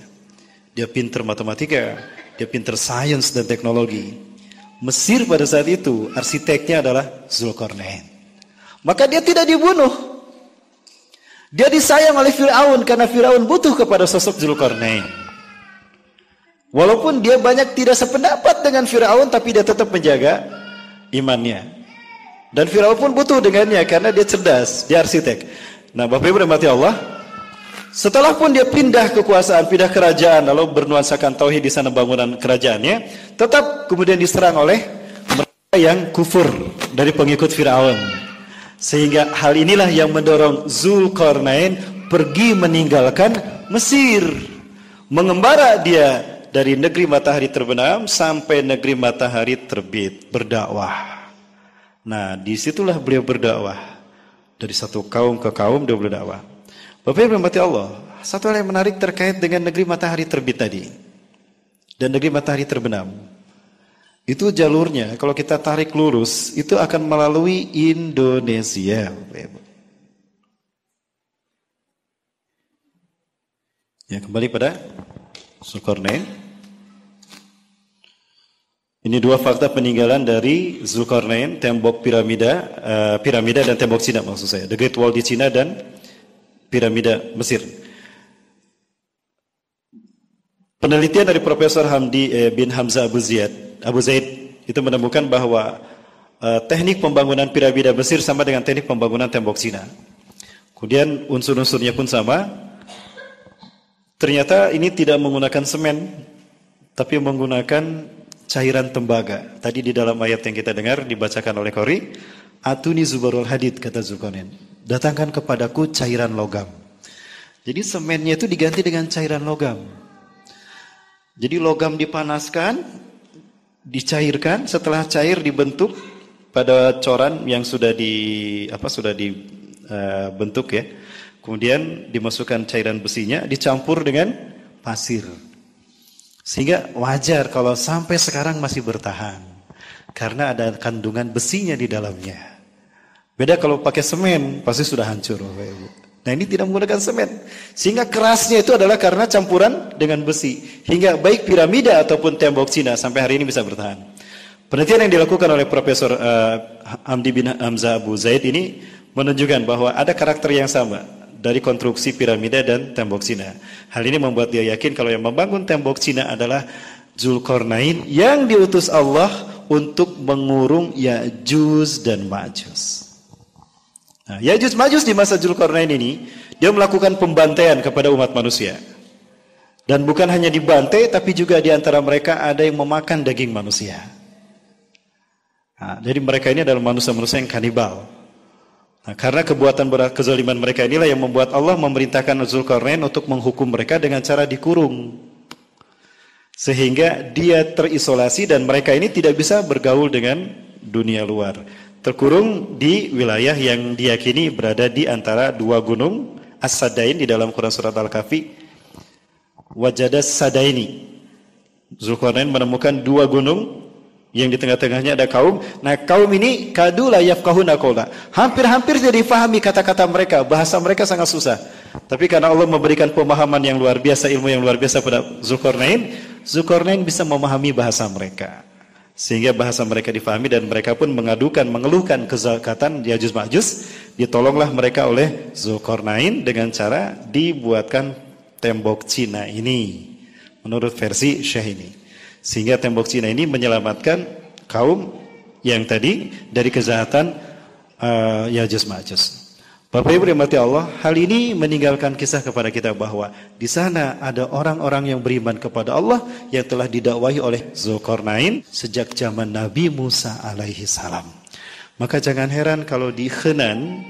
Dia pinter matematika, dia pinter sains dan teknologi. Mesir pada saat itu arsiteknya adalah Zulkarnain. Maka dia tidak dibunuh. Dia disayang oleh Fir'aun karena Fir'aun butuh kepada sosok Zulkarnain. Walaupun dia banyak tidak sependapat dengan Fir'aun, tapi dia tetap menjaga imannya. Dan Fir'aun pun butuh dengannya karena dia cerdas, dia arsitek. Nah, Bapak Ibu rahmati Allah, setelah pun dia pindah kekuasaan, pindah kerajaan, lalu bernuansakan tauhid di sana bangunan kerajaannya, tetap kemudian diserang oleh mereka yang kufur dari pengikut Fir'aun. Sehingga hal inilah yang mendorong Zulkarnain pergi meninggalkan Mesir. Mengembara dia dari negeri matahari terbenam sampai negeri matahari terbit, berdakwah. Nah, disitulah beliau berdakwah. Dari satu kaum ke kaum dia berdakwah. Bapak Ibu rahmati Allah, satu hal yang menarik terkait dengan negeri matahari terbit tadi dan negeri matahari terbenam. Itu jalurnya, kalau kita tarik lurus, itu akan melalui Indonesia. Ya, kembali pada Zulkarnain. Ini dua fakta peninggalan dari Zulkarnain, tembok piramida dan tembok Cina maksud saya. The Great Wall di Cina dan piramida Mesir. Penelitian dari Profesor Hamdi bin Hamzah Abu Zaid itu menemukan bahwa teknik pembangunan piramida Mesir sama dengan teknik pembangunan tembok Cina. Kemudian unsur-unsurnya pun sama. Ternyata ini tidak menggunakan semen, tapi menggunakan cairan tembaga. Tadi di dalam ayat yang kita dengar dibacakan oleh Qori, Atuni Zubarul Hadid, kata Zulkarnain, datangkan kepadaku cairan logam. Jadi semennya itu diganti dengan cairan logam. Jadi logam dipanaskan, dicairkan, setelah cair dibentuk pada coran yang sudah dibentuk ya. Kemudian dimasukkan cairan besinya, dicampur dengan pasir. Sehingga wajar kalau sampai sekarang masih bertahan. Karena ada kandungan besinya di dalamnya. Beda kalau pakai semen, pasti sudah hancur. Nah, ini tidak menggunakan semen. Sehingga kerasnya itu adalah karena campuran dengan besi. Hingga baik piramida ataupun tembok Cina sampai hari ini bisa bertahan. Penelitian yang dilakukan oleh Profesor Hamdi bin Hamzah Abu Zaid ini menunjukkan bahwa ada karakter yang sama dari konstruksi piramida dan tembok Cina. Hal ini membuat dia yakin kalau yang membangun tembok Cina adalah Zulkarnain yang diutus Allah untuk mengurung Ya'juj dan Ma'juj. Nah, Ya'juj Ma'juj di masa Zulkarnain ini, dia melakukan pembantaian kepada umat manusia. Dan bukan hanya dibantai, tapi juga di antara mereka ada yang memakan daging manusia. Nah, jadi mereka ini adalah manusia-manusia yang kanibal. Nah, karena kezaliman mereka inilah yang membuat Allah memerintahkan Zulkarnain untuk menghukum mereka dengan cara dikurung. Sehingga dia terisolasi dan mereka ini tidak bisa bergaul dengan dunia luar. Terkurung di wilayah yang diyakini berada di antara dua gunung As-Sadain di dalam Quran Surat Al-Kahfi. Wajadas Sadaini. Zulkarnain menemukan dua gunung yang di tengah-tengahnya ada kaum. Nah, kaum ini kadu la yafqahuna qawla. Hampir-hampir tidak difahami kata-kata mereka, bahasa mereka sangat susah. Tapi karena Allah memberikan pemahaman yang luar biasa, ilmu yang luar biasa pada Zulkarnain, Zulkarnain bisa memahami bahasa mereka. Sehingga bahasa mereka difahami dan mereka pun mengeluhkan kezakatan Ya'juj Ma'juj. Ditolonglah mereka oleh Zulkarnain dengan cara dibuatkan tembok Cina ini. Menurut versi Syekh ini. Sehingga tembok Cina ini menyelamatkan kaum yang tadi dari kejahatan Ya'juj Ma'juj. Bapak Ibu rahmati Allah, hal ini meninggalkan kisah kepada kita bahwa di sana ada orang-orang yang beriman kepada Allah yang telah didakwahi oleh Zulkarnain sejak zaman Nabi Musa alaihi salam. Maka jangan heran kalau di Henan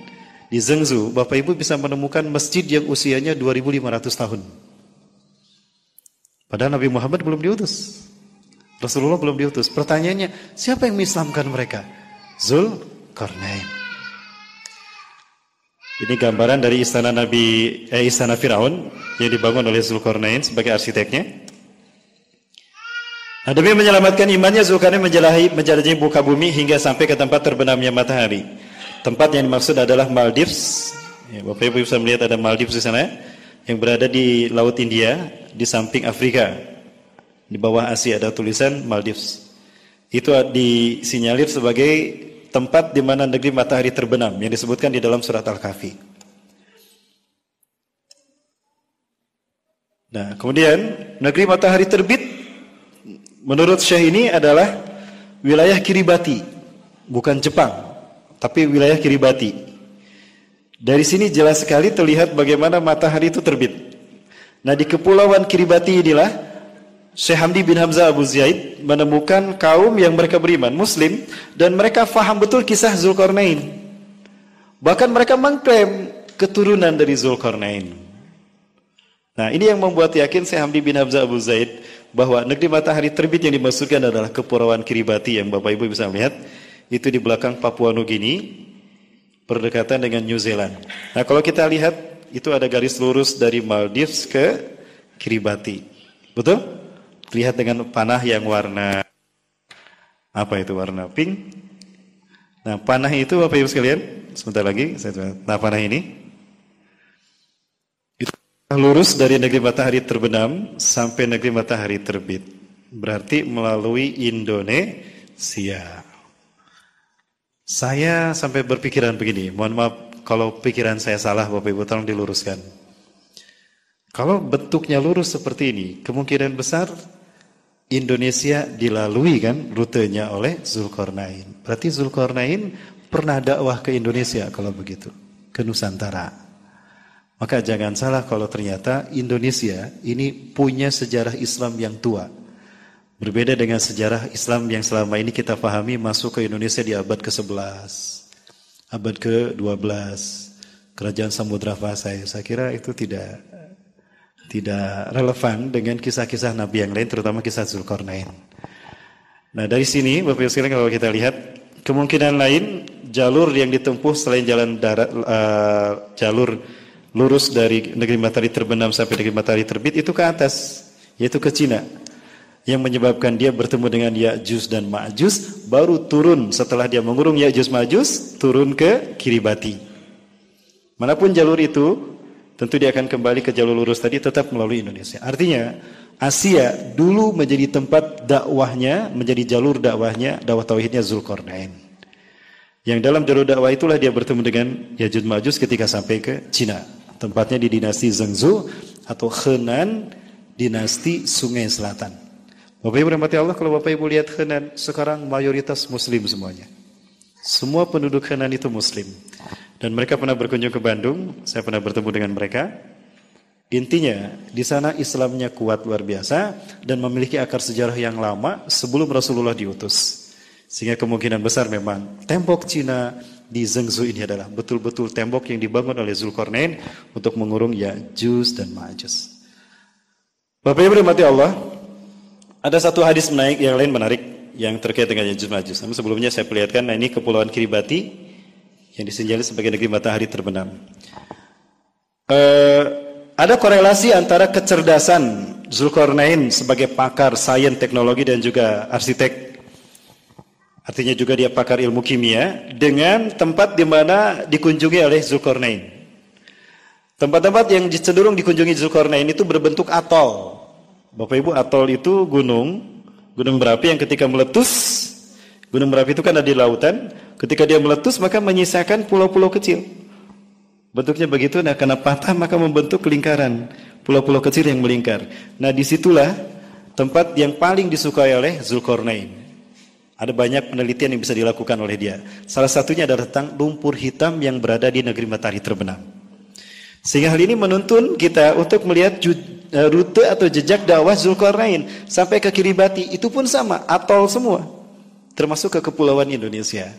Di Zhengzhou, Bapak Ibu bisa menemukan masjid yang usianya 2500 tahun. Padahal Nabi Muhammad belum diutus. Rasulullah belum diutus. Pertanyaannya, siapa yang mengislamkan mereka? Zulkarnain. Ini gambaran dari istana Firaun yang dibangun oleh Zulkarnain sebagai arsiteknya. Nah, demi menyelamatkan imannya, Zulkarnain menjelajahi muka bumi hingga sampai ke tempat terbenamnya matahari. Tempat yang dimaksud adalah Maldives. Ya, Bapak Ibu bisa melihat ada Maldives di sana yang berada di Laut India di samping Afrika. Di bawah Asia ada tulisan Maldives. Itu disinyalir sebagai tempat di mana negeri matahari terbenam yang disebutkan di dalam surat Al-Kahfi. Nah, kemudian negeri matahari terbit menurut Syekh ini adalah wilayah Kiribati, bukan Jepang, tapi wilayah Kiribati. Dari sini jelas sekali terlihat bagaimana matahari itu terbit. Nah, di kepulauan Kiribati inilah Syekh Hamdi bin Hamzah Abu Zaid menemukan kaum yang mereka beriman Muslim dan mereka faham betul kisah Zulkarnain. Bahkan mereka mengklaim keturunan dari Zulkarnain. Nah, ini yang membuat yakin Syekh Hamdi bin Hamzah Abu Zaid bahwa negeri matahari terbit yang dimaksudkan adalah kepulauan Kiribati yang Bapak Ibu bisa melihat itu di belakang Papua Nugini berdekatan dengan New Zealand. Nah, kalau kita lihat itu ada garis lurus dari Maldives ke Kiribati. Betul? Lihat dengan panah yang warna apa itu, warna pink. Nah, panah itu Bapak Ibu sekalian, sebentar lagi nah, panah ini itu lurus dari negeri matahari terbenam sampai negeri matahari terbit. Berarti melalui Indonesia. Saya sampai berpikiran begini, mohon maaf kalau pikiran saya salah, Bapak Ibu tolong diluruskan. Kalau bentuknya lurus seperti ini, kemungkinan besar Indonesia dilalui kan rutenya oleh Zulkarnain. Berarti Zulkarnain pernah dakwah ke Indonesia kalau begitu, ke Nusantara. Maka jangan salah kalau ternyata Indonesia ini punya sejarah Islam yang tua. Berbeda dengan sejarah Islam yang selama ini kita pahami masuk ke Indonesia di abad ke-11, abad ke-12, Kerajaan Samudra Pasai. Saya kira itu tidak relevan dengan kisah-kisah Nabi yang lain, terutama kisah Zulkarnain. Nah, dari sini Bapak Ibu sekalian kalau kita lihat kemungkinan lain jalur yang ditempuh selain jalan darat, jalur lurus dari negeri matahari terbenam sampai negeri matahari terbit itu ke atas, yaitu ke Cina. Yang menyebabkan dia bertemu dengan Ya'juj dan Ma'juj, baru turun setelah dia mengurung Ya'juj Ma'juj, turun ke Kiribati. Manapun jalur itu, tentu dia akan kembali ke jalur lurus tadi tetap melalui Indonesia. Artinya Asia dulu menjadi tempat dakwahnya, menjadi jalur dakwahnya, dakwah tauhidnya Zulkarnain. Yang dalam jalur dakwah itulah dia bertemu dengan Ya'juj Ma'juj ketika sampai ke Cina. Tempatnya di dinasti Zhengzhou atau Henan, dinasti Sungai Selatan. Bapak Ibu rahmati Allah, kalau Bapak Ibu lihat Henan sekarang mayoritas Muslim semuanya. Semua penduduk Henan itu Muslim. Dan mereka pernah berkunjung ke Bandung, saya pernah bertemu dengan mereka. Intinya, di sana Islamnya kuat luar biasa dan memiliki akar sejarah yang lama sebelum Rasulullah diutus. Sehingga kemungkinan besar memang tembok Cina di Zhengzhou ini adalah betul-betul tembok yang dibangun oleh Zulkarnain untuk mengurung Ya'juj dan Ma'juj. Bapak Ibu rahmati Allah, ada satu hadis yang lain menarik yang terkait dengan Ya'juj Ma'juj. Namun sebelumnya saya perlihatkan, nah ini kepulauan Kiribati yang disinjali sebagai negeri matahari terbenam. Ada korelasi antara kecerdasan Zulkarnain sebagai pakar sains, teknologi dan juga arsitek. Artinya juga dia pakar ilmu kimia dengan tempat di mana dikunjungi oleh Zulkarnain. Tempat-tempat yang cenderung dikunjungi Zulkarnain itu berbentuk atol. Bapak Ibu, atol itu gunung berapi yang ketika meletus, gunung berapi itu kan ada di lautan, ketika dia meletus maka menyisakan pulau-pulau kecil. Bentuknya begitu, nah karena patah maka membentuk lingkaran, pulau-pulau kecil yang melingkar. Nah disitulah tempat yang paling disukai oleh Zulkarnain. Ada banyak penelitian yang bisa dilakukan oleh dia. Salah satunya adalah tentang lumpur hitam yang berada di negeri matahari terbenam. Sehingga hal ini menuntun kita untuk melihat rute atau jejak dakwah Zulkarnain sampai ke Kiribati. Itu pun sama, atol semua, termasuk ke kepulauan Indonesia.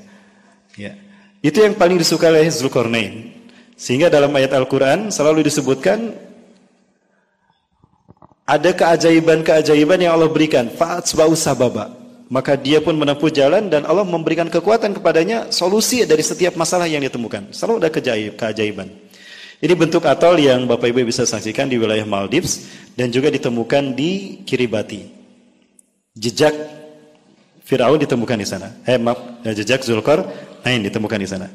Ya. Itu yang paling disukai oleh Zulkarnain. Sehingga dalam ayat Al-Quran selalu disebutkan ada keajaiban-keajaiban yang Allah berikan. Fa'atsba'u sababa. Maka dia pun menempuh jalan dan Allah memberikan kekuatan kepadanya solusi dari setiap masalah yang ditemukan. Selalu ada keajaiban. Ini bentuk atol yang Bapak Ibu bisa saksikan di wilayah Maldives dan juga ditemukan di Kiribati. Jejak Firaun ditemukan di sana. Jejak Zulkarnain ditemukan di sana.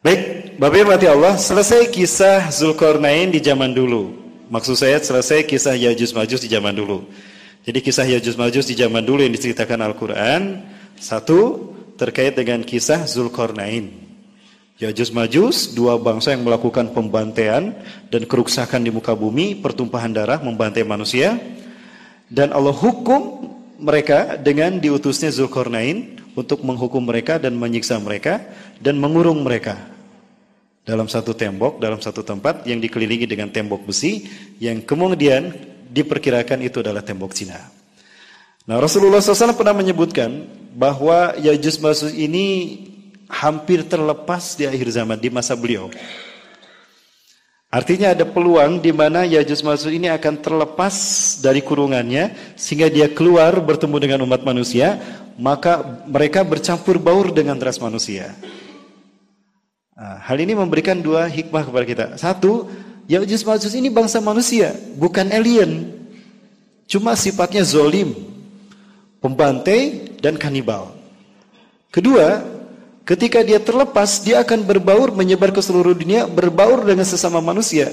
Baik, Bapak Ibu mati Allah, selesai kisah Zulkarnain di zaman dulu. Maksud saya selesai kisah Yajuj Majuj di zaman dulu. Jadi kisah Yajuj Majuj di zaman dulu yang diceritakan Al-Quran, satu terkait dengan kisah Zulkarnain. Yajuj Majuj, dua bangsa yang melakukan pembantaian dan kerusakan di muka bumi, pertumpahan darah, membantai manusia. Dan Allah hukum mereka dengan diutusnya Zulkarnain untuk menghukum mereka dan menyiksa mereka dan mengurung mereka dalam satu tembok, dalam satu tempat yang dikelilingi dengan tembok besi yang kemudian diperkirakan itu adalah tembok Cina. Nah, Rasulullah SAW pernah menyebutkan bahwa Yajuj Majuj ini hampir terlepas di akhir zaman, di masa beliau. Artinya ada peluang di mana Yajuj Majuj ini akan terlepas dari kurungannya sehingga dia keluar bertemu dengan umat manusia, maka mereka bercampur baur dengan ras manusia. Nah, hal ini memberikan dua hikmah kepada kita. Satu, Yajuj Majuj ini bangsa manusia, bukan alien. Cuma sifatnya zolim, pembantai dan kanibal. Kedua, ketika dia terlepas, dia akan berbaur menyebar ke seluruh dunia, berbaur dengan sesama manusia.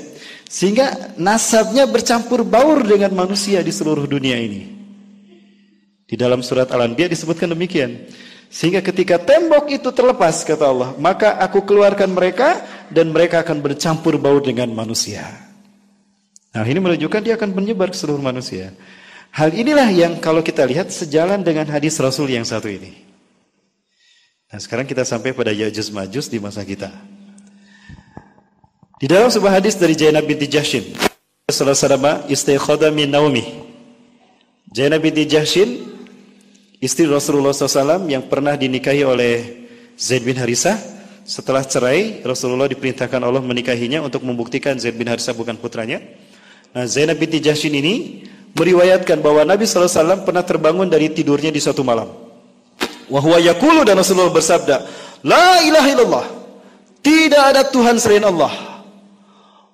Sehingga nasabnya bercampur baur dengan manusia di seluruh dunia ini. Di dalam surat Al-Anbiya disebutkan demikian. Sehingga ketika tembok itu terlepas, kata Allah, maka aku keluarkan mereka dan mereka akan bercampur baur dengan manusia. Nah, ini menunjukkan dia akan menyebar ke seluruh manusia. Hal inilah yang kalau kita lihat sejalan dengan hadis Rasul yang satu ini. Nah, sekarang kita sampai pada Yajuj Majuj di masa kita. Di dalam sebuah hadis dari Zainab binti Jahshin, Rasulullah SAW istiqadha min naumi. Zainab binti Jahshin, istri Rasulullah SAW yang pernah dinikahi oleh Zaid bin Harisah. Setelah cerai, Rasulullah diperintahkan Allah menikahinya untuk membuktikan Zaid bin Harisah bukan putranya. Nah, Zainab binti Jahshin ini meriwayatkan bahwa Nabi SAW pernah terbangun dari tidurnya di suatu malam. Wa huwa yaqulu, dan Rasulullah bersabda, La ilaha illallah, tidak ada Tuhan selain Allah.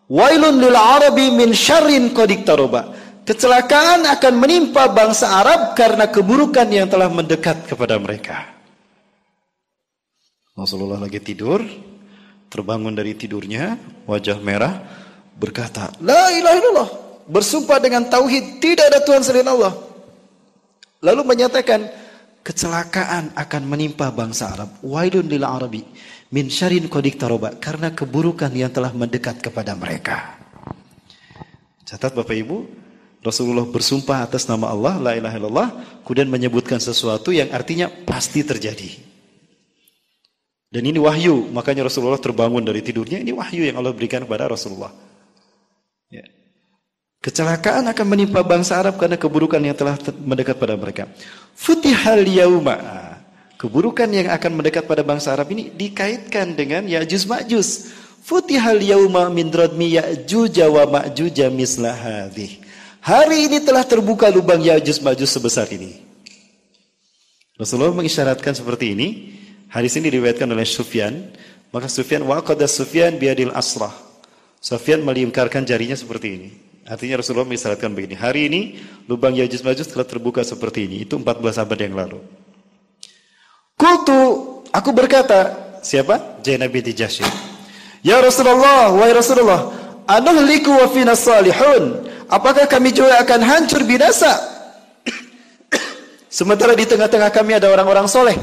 Wailun lil arabi min syarrin qad iqtaraba. Kecelakaan akan menimpa bangsa Arab karena keburukan yang telah mendekat kepada mereka. Rasulullah lagi tidur, terbangun dari tidurnya, wajah merah, berkata, La ilaha illallah, bersumpah dengan tauhid, tidak ada Tuhan selain Allah. Lalu menyatakan, kecelakaan akan menimpa bangsa Arab. Wailun lil arabi min syarrin qad iqtaraba, karena keburukan yang telah mendekat kepada mereka. Catat Bapak Ibu, Rasulullah bersumpah atas nama Allah, la ilaha illallah, kemudian menyebutkan sesuatu yang artinya pasti terjadi. Dan ini wahyu, makanya Rasulullah terbangun dari tidurnya, ini wahyu yang Allah berikan kepada Rasulullah. Ya. Kecelakaan akan menimpa bangsa Arab karena keburukan yang telah mendekat pada mereka. Futihal yauma. Keburukan yang akan mendekat pada bangsa Arab ini dikaitkan dengan Yajuj Majuj. Futihal yauma min radmi Ya'juj wa Ma'juj misla hadhihi. Hari ini telah terbuka lubang Yajuj Majuj sebesar ini. Rasulullah mengisyaratkan seperti ini. Hadis ini diriwayatkan oleh Sufyan. Maka Sufyan waqada Sufyan biadil asrah. Sufyan melingkarkan jarinya seperti ini. Artinya Rasulullah mengisyaratkan begini. Hari ini lubang Yajuj Majuj telah terbuka seperti ini. Itu 14 abad yang lalu. Qultu, aku berkata, siapa? Zainab binti Jahshin. Ya Rasulullah, wahai Rasulullah, anuhliku wa fina salihun. Apakah kami juga akan hancur binasa? Sementara di tengah-tengah kami ada orang-orang soleh.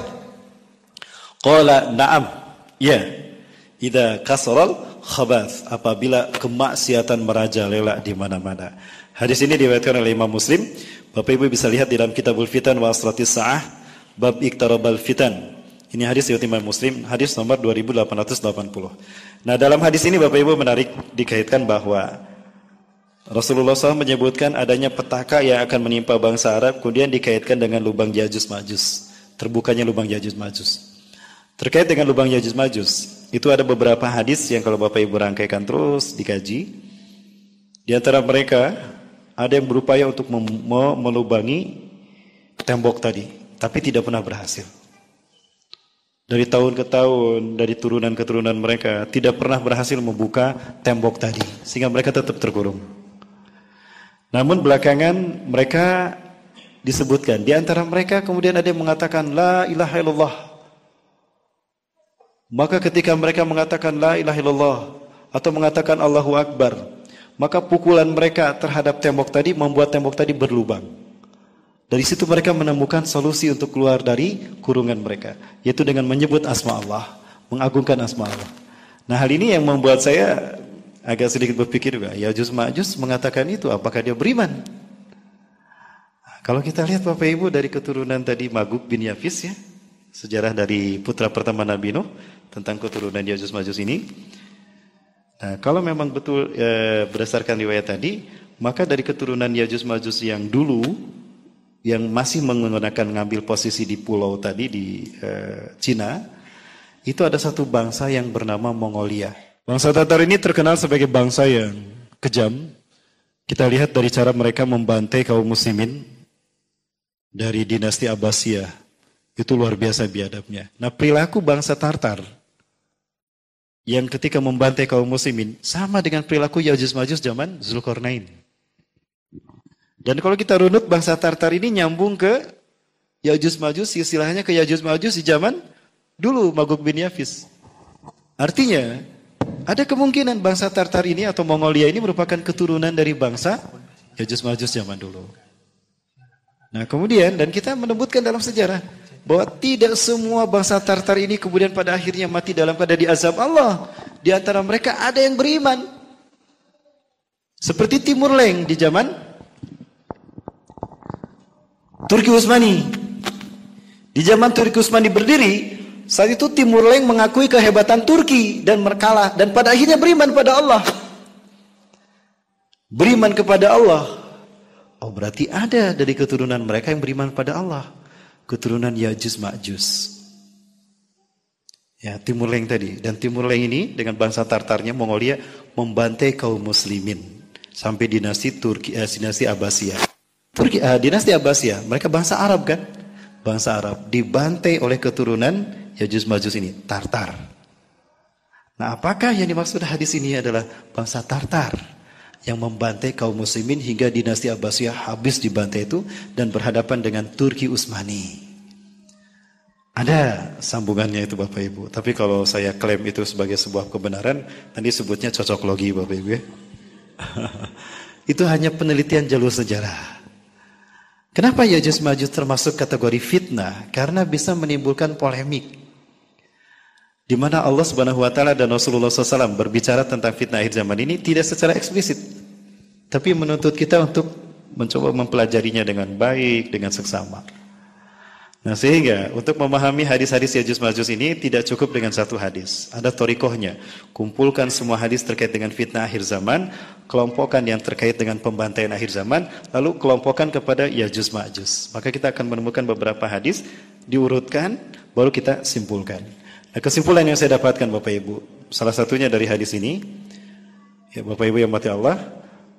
Qala na'am. Ya. Idza kasral khabath, apabila kemaksiatan merajalela di mana-mana. Hadis ini diriwayatkan oleh Imam Muslim. Bapak Ibu bisa lihat di dalam Kitabul Fitan wa Asratis Sa'ah, bab Iqtarabal Fitan. Ini hadis riwayat Imam Muslim, hadis nomor 2880. Nah, dalam hadis ini Bapak Ibu menarik dikaitkan bahwa Rasulullah SAW menyebutkan adanya petaka yang akan menimpa bangsa Arab, kemudian dikaitkan dengan lubang Yajuj Majuj, terbukanya lubang Yajuj Majuj. Terkait dengan lubang Yajuj Majuj, Itu ada beberapa hadis yang kalau Bapak Ibu rangkaikan terus dikaji. Di antara mereka ada yang berupaya untuk melubangi tembok tadi, tapi tidak pernah berhasil. Dari tahun ke tahun, dari turunan ke turunan mereka tidak pernah berhasil membuka tembok tadi, sehingga mereka tetap terkurung. Namun belakangan mereka disebutkan, di antara mereka kemudian ada yang mengatakan la ilaha illallah. Maka ketika mereka mengatakan la ilaha illallah atau mengatakan Allahu Akbar, maka pukulan mereka terhadap tembok tadi membuat tembok tadi berlubang. Dari situ mereka menemukan solusi untuk keluar dari kurungan mereka, yaitu dengan menyebut asma Allah, mengagungkan asma Allah. Nah, hal ini yang membuat saya agak sedikit berpikir juga, Ya'juj Ma'juj mengatakan itu, apakah dia beriman? Nah, kalau kita lihat Bapak Ibu dari keturunan tadi Maguk bin Yafis ya, sejarah dari putra pertama Nabi Nuh tentang keturunan Ya'juj Ma'juj ini. Nah, kalau memang betul berdasarkan riwayat tadi, maka dari keturunan Ya'juj Ma'juj yang dulu, yang masih menggunakan ngambil posisi di pulau tadi di Cina, itu ada satu bangsa yang bernama Mongolia. Bangsa Tatar ini terkenal sebagai bangsa yang kejam. Kita lihat dari cara mereka membantai kaum muslimin dari dinasti Abbasiyah. Itu luar biasa biadabnya. Nah, perilaku bangsa Tartar yang ketika membantai kaum muslimin sama dengan perilaku Ya'juj Ma'juj zaman Zulkarnain. Dan kalau kita runut bangsa Tartar ini nyambung ke Ya'juj Ma'juj, istilahnya ke Ya'juj Ma'juj di zaman dulu Maguk bin Yafis. Artinya ada kemungkinan bangsa Tartar ini atau Mongolia ini merupakan keturunan dari bangsa Ya'juj Ma'juj zaman dulu. Nah kemudian, dan kita menyebutkan dalam sejarah bahwa tidak semua bangsa Tartar ini kemudian pada akhirnya mati dalam keadaan diazab Allah. Di antara mereka ada yang beriman. Seperti Timur Leng di zaman Turki Utsmani. Di zaman Turki Utsmani berdiri, saat itu Timur Leng mengakui kehebatan Turki dan berkalah, dan pada akhirnya beriman pada Allah. Beriman kepada Allah. Oh, berarti ada dari keturunan mereka yang beriman pada Allah. Keturunan Ya'juj Ma'juj. Ya, Timur Leng tadi. Dan Timur Leng ini dengan bangsa Tartarnya Mongolia membantai kaum muslimin sampai dinasti dinasti Abbasiyah. Dinasti Abbasiyah, mereka bangsa Arab kan? Bangsa Arab dibantai oleh keturunan Ya'juj Ma'juj ini, Tartar. Nah, apakah yang dimaksud hadis ini adalah bangsa Tartar yang membantai kaum muslimin hingga dinasti Abbasiyah habis dibantai itu dan berhadapan dengan Turki Utsmani? Ada sambungannya itu Bapak Ibu. Tapi kalau saya klaim itu sebagai sebuah kebenaran, nanti sebutnya cocok logi Bapak Ibu ya. Itu hanya penelitian jalur sejarah. Kenapa Ya'juj Ma'juj termasuk kategori fitnah? Karena bisa menimbulkan polemik. Di mana Allah Subhanahu wa taala dan Rasulullah SAW berbicara tentang fitnah akhir zaman ini tidak secara eksplisit, tapi menuntut kita untuk mencoba mempelajarinya dengan baik, dengan seksama. Nah, sehingga untuk memahami hadis-hadis Ya'juj Ma'juj ini tidak cukup dengan satu hadis. Ada thoriqohnya. Kumpulkan semua hadis terkait dengan fitnah akhir zaman, kelompokkan yang terkait dengan pembantaian akhir zaman, lalu kelompokkan kepada Ya'juj Ma'juj. Maka kita akan menemukan beberapa hadis, diurutkan, baru kita simpulkan. Nah, kesimpulan yang saya dapatkan Bapak Ibu, salah satunya dari hadis ini, ya Bapak Ibu yang mati Allah,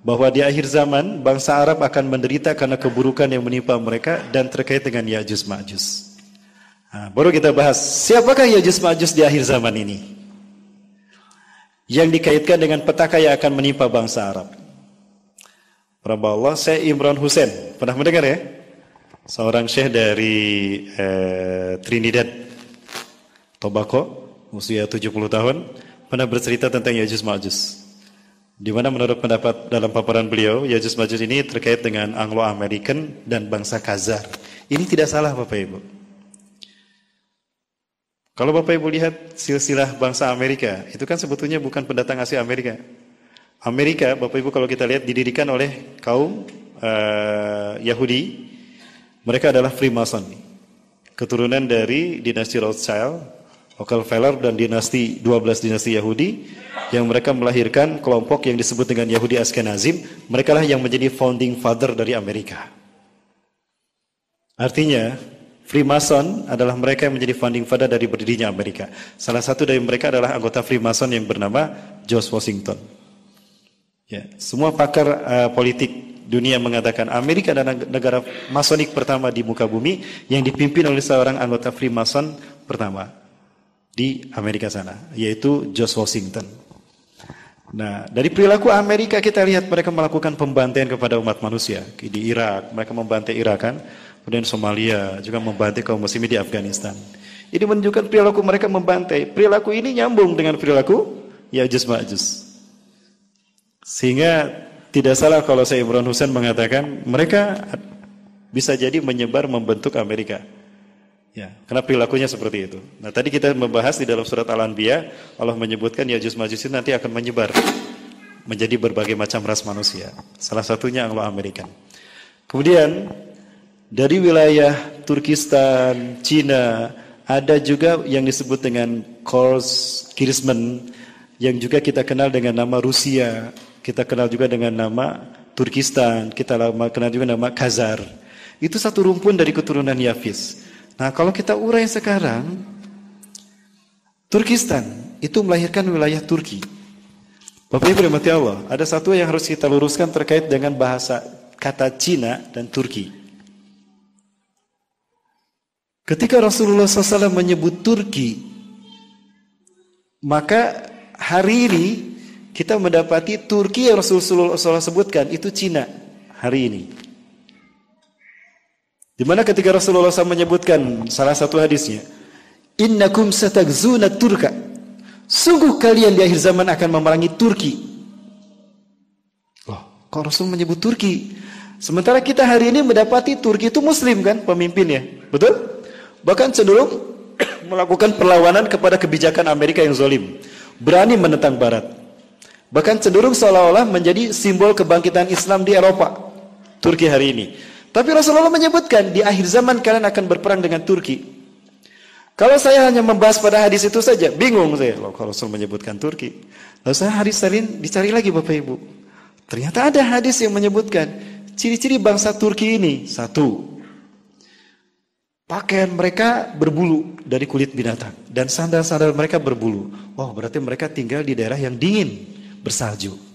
bahwa di akhir zaman bangsa Arab akan menderita karena keburukan yang menimpa mereka dan terkait dengan Ya'juj Ma'juj. Nah, baru kita bahas siapakah Ya'juj Ma'juj di akhir zaman ini yang dikaitkan dengan petaka yang akan menimpa bangsa Arab. Para Allah, saya Imran Hussein, pernah mendengar ya? Seorang syekh dari Trinidad Tobago, usia 70 tahun, pernah bercerita tentang Ya'juj Ma'juj. Di mana menurut pendapat dalam paparan beliau, Ya'juj Ma'juj ini terkait dengan Anglo-American dan bangsa Khazar. Ini tidak salah Bapak Ibu. Kalau Bapak Ibu lihat silsilah bangsa Amerika, itu kan sebetulnya bukan pendatang asli Amerika. Amerika, Bapak Ibu kalau kita lihat didirikan oleh kaum Yahudi. Mereka adalah Freemason. Keturunan dari dinasti Rothschild, Rockefeller dan dinasti 12 dinasti Yahudi yang mereka melahirkan kelompok yang disebut dengan Yahudi Ashkenazim. Mereka lah yang menjadi founding father dari Amerika. Artinya Freemason adalah mereka yang menjadi founding father dari berdirinya Amerika. Salah satu dari mereka adalah anggota Freemason yang bernama George Washington. Ya, semua pakar politik dunia mengatakan Amerika adalah negara masonik pertama di muka bumi yang dipimpin oleh seorang anggota Freemason pertama di Amerika sana, yaitu George Washington. Nah, dari perilaku Amerika kita lihat mereka melakukan pembantaian kepada umat manusia. Di Irak, mereka membantai Irak kan. Kemudian Somalia juga membantai kaum muslimin di Afghanistan. Ini menunjukkan perilaku mereka membantai. Perilaku ini nyambung dengan perilaku Ya'juj Ma'juj. Sehingga tidak salah kalau saya Imran Husain mengatakan mereka bisa jadi menyebar membentuk Amerika. Ya, karena perilakunya seperti itu. Nah, tadi kita membahas di dalam surat Al-Anbiya, Allah menyebutkan Ya'juj Ma'juj itu nanti akan menyebar menjadi berbagai macam ras manusia. Salah satunya Anglo-Amerikan. Kemudian dari wilayah Turkistan, Cina, ada juga yang disebut dengan Kors Kirismen, yang juga kita kenal dengan nama Rusia, kita kenal juga dengan nama Turkistan, kita kenal juga nama Khazar. Itu satu rumpun dari keturunan Yafis. Nah, kalau kita urai sekarang, Turkistan itu melahirkan wilayah Turki. Bapak Ibu rahmati Allah, ada satu yang harus kita luruskan terkait dengan bahasa kata Cina dan Turki. Ketika Rasulullah SAW menyebut Turki, maka hari ini kita mendapati Turki yang Rasulullah SAW sebutkan itu Cina hari ini. Di mana ketika Rasulullah SAW menyebutkan salah satu hadisnya, innakum satagzuna Turka, sungguh kalian di akhir zaman akan memerangi Turki. Loh, kok Rasul menyebut Turki? Sementara kita hari ini mendapati Turki itu Muslim kan pemimpinnya, betul? Bahkan cenderung melakukan perlawanan kepada kebijakan Amerika yang zalim, berani menentang Barat. Bahkan cenderung seolah-olah menjadi simbol kebangkitan Islam di Eropa, Turki hari ini. Tapi Rasulullah menyebutkan di akhir zaman kalian akan berperang dengan Turki. Kalau saya hanya membahas pada hadis itu saja, bingung saya. Loh, kalau Rasul menyebutkan Turki, lalu saya hadis lain dicari lagi Bapak Ibu. Ternyata ada hadis yang menyebutkan ciri-ciri bangsa Turki ini. Satu, pakaian mereka berbulu dari kulit binatang dan sandal-sandal mereka berbulu. Oh, berarti mereka tinggal di daerah yang dingin, bersalju.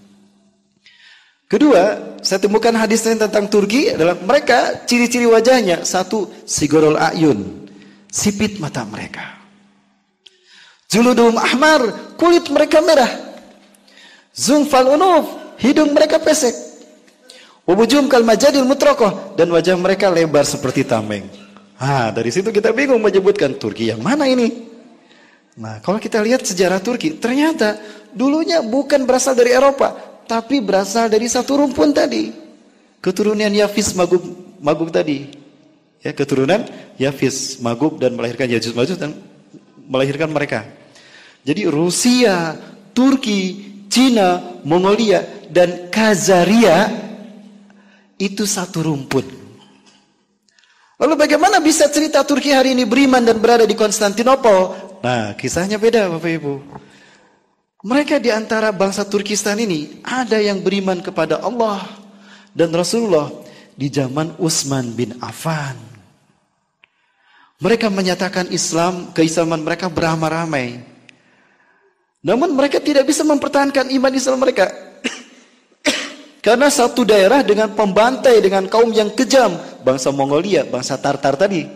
Kedua, saya temukan hadis lain tentang Turki adalah mereka ciri-ciri wajahnya. Satu, sigorol ayun, sipit mata mereka. Juludum ahmar, kulit mereka merah. Zungfal unuf, hidung mereka pesek. Wabujum kal majadil mutrokoh, dan wajah mereka lebar seperti tameng. Dari situ kita bingung menyebutkan Turki yang mana ini. Nah, kalau kita lihat sejarah Turki, ternyata dulunya bukan berasal dari Eropa, tapi berasal dari satu rumpun tadi. Keturunan Yafis Magug tadi. Ya, keturunan Yafis Magug dan melahirkan Ya'juj Ma'juj dan melahirkan mereka. Jadi Rusia, Turki, Cina, Mongolia dan Khazaria itu satu rumpun. Lalu bagaimana bisa cerita Turki hari ini beriman dan berada di Konstantinopel? Nah, kisahnya beda Bapak Ibu. Mereka di antara bangsa Turkistan ini ada yang beriman kepada Allah dan Rasulullah di zaman Utsman bin Affan. Mereka menyatakan keislaman mereka beramai-ramai. Namun mereka tidak bisa mempertahankan iman Islam mereka. Karena satu daerah dengan pembantai dengan kaum yang kejam, bangsa Mongolia, bangsa Tartar tadi.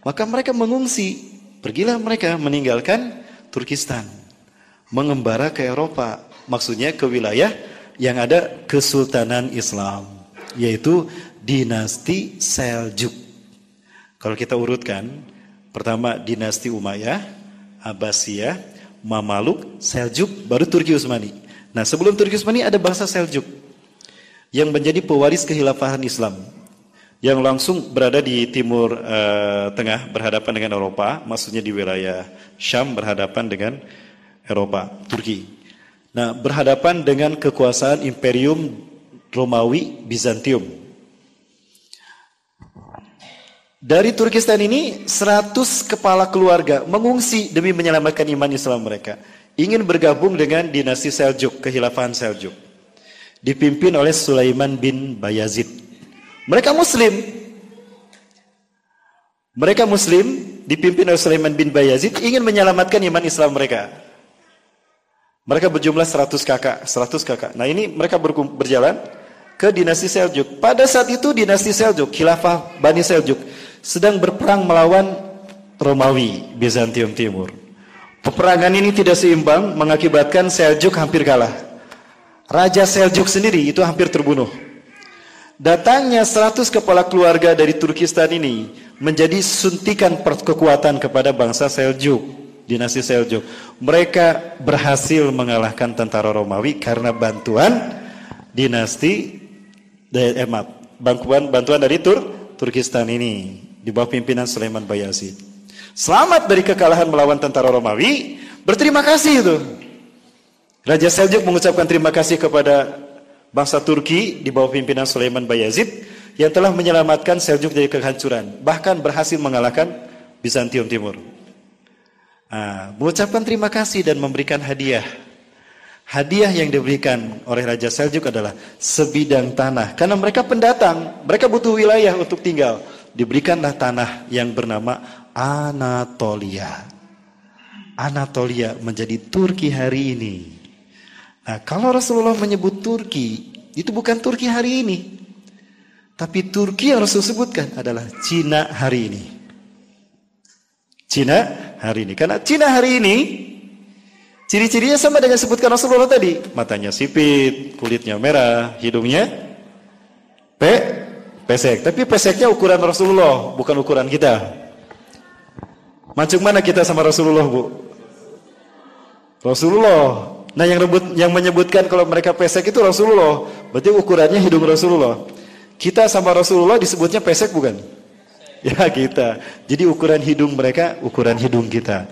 Maka mereka mengungsi, pergilah mereka meninggalkan Turkistan, mengembara ke Eropa, maksudnya ke wilayah yang ada kesultanan Islam, yaitu dinasti Seljuk. Kalau kita urutkan, pertama dinasti Umayyah, Abbasiyah, Mamaluk, Seljuk, baru Turki Utsmani. Nah, sebelum Turki Utsmani ada bangsa Seljuk yang menjadi pewaris kekhilafahan Islam, yang langsung berada di timur tengah berhadapan dengan Eropa, maksudnya di wilayah Syam berhadapan dengan Eropa, Turki. Nah, berhadapan dengan kekuasaan Imperium Romawi Bizantium. Dari Turkistan ini 100 kepala keluarga mengungsi demi menyelamatkan iman Islam mereka. Ingin bergabung dengan dinasti Seljuk, kekhilafahan Seljuk, dipimpin oleh Sulaiman bin Bayazid. Mereka Muslim. Mereka Muslim, dipimpin oleh Sulaiman bin Bayazid, ingin menyelamatkan iman Islam mereka. Mereka berjumlah 100 kakak. Nah ini mereka berjalan ke dinasti Seljuk. Pada saat itu dinasti Seljuk, khilafah Bani Seljuk, sedang berperang melawan Romawi, Bizantium Timur. Peperangan ini tidak seimbang, mengakibatkan Seljuk hampir kalah. Raja Seljuk sendiri itu hampir terbunuh. Datangnya 100 kepala keluarga dari Turkistan ini menjadi suntikan kekuatan kepada bangsa Seljuk, dinasti Seljuk. Mereka berhasil mengalahkan tentara Romawi karena bantuan bantuan dari Turkistan ini di bawah pimpinan Sulaiman Bayazid. Selamat dari kekalahan melawan tentara Romawi, berterima kasih itu. Raja Seljuk mengucapkan terima kasih kepada bangsa Turki di bawah pimpinan Sulaiman Bayazid yang telah menyelamatkan Seljuk dari kehancuran, bahkan berhasil mengalahkan Bizantium Timur. Mengucapkan terima kasih dan memberikan hadiah. Hadiah yang diberikan oleh Raja Seljuk adalah sebidang tanah. Karena mereka pendatang, mereka butuh wilayah untuk tinggal. Diberikanlah tanah yang bernama Anatolia. Anatolia menjadi Turki hari ini. Nah, kalau Rasulullah menyebut Turki, itu bukan Turki hari ini. Tapi Turki yang Rasul sebutkan adalah Cina hari ini. Cina hari ini. Karena Cina hari ini, ciri-cirinya sama dengan sebutkan Rasulullah tadi. Matanya sipit, kulitnya merah, hidungnya pesek. Tapi peseknya ukuran Rasulullah, bukan ukuran kita. Macam mana kita sama Rasulullah, Bu? Rasulullah. Nah, yang menyebutkan kalau mereka pesek itu Rasulullah. Berarti ukurannya hidung Rasulullah. Kita sama Rasulullah disebutnya pesek bukan? Ya, kita. Jadi ukuran hidung mereka, ukuran hidung kita.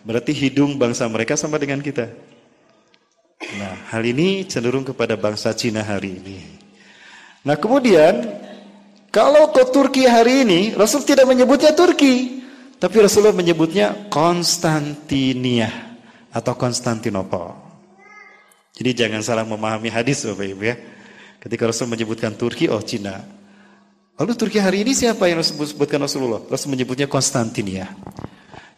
Berarti hidung bangsa mereka sama dengan kita. Nah, hal ini cenderung kepada bangsa Cina hari ini. Nah, kemudian kalau ke Turki hari ini, Rasul tidak menyebutnya Turki, tapi Rasulullah menyebutnya Konstantinia atau Konstantinopel. Jadi jangan salah memahami hadis Bapak Ibu ya. Ketika Rasul menyebutkan Turki, oh Cina. Lalu Turki hari ini siapa yang disebutkan Rasulullah? Rasul menyebutnya Konstantinia.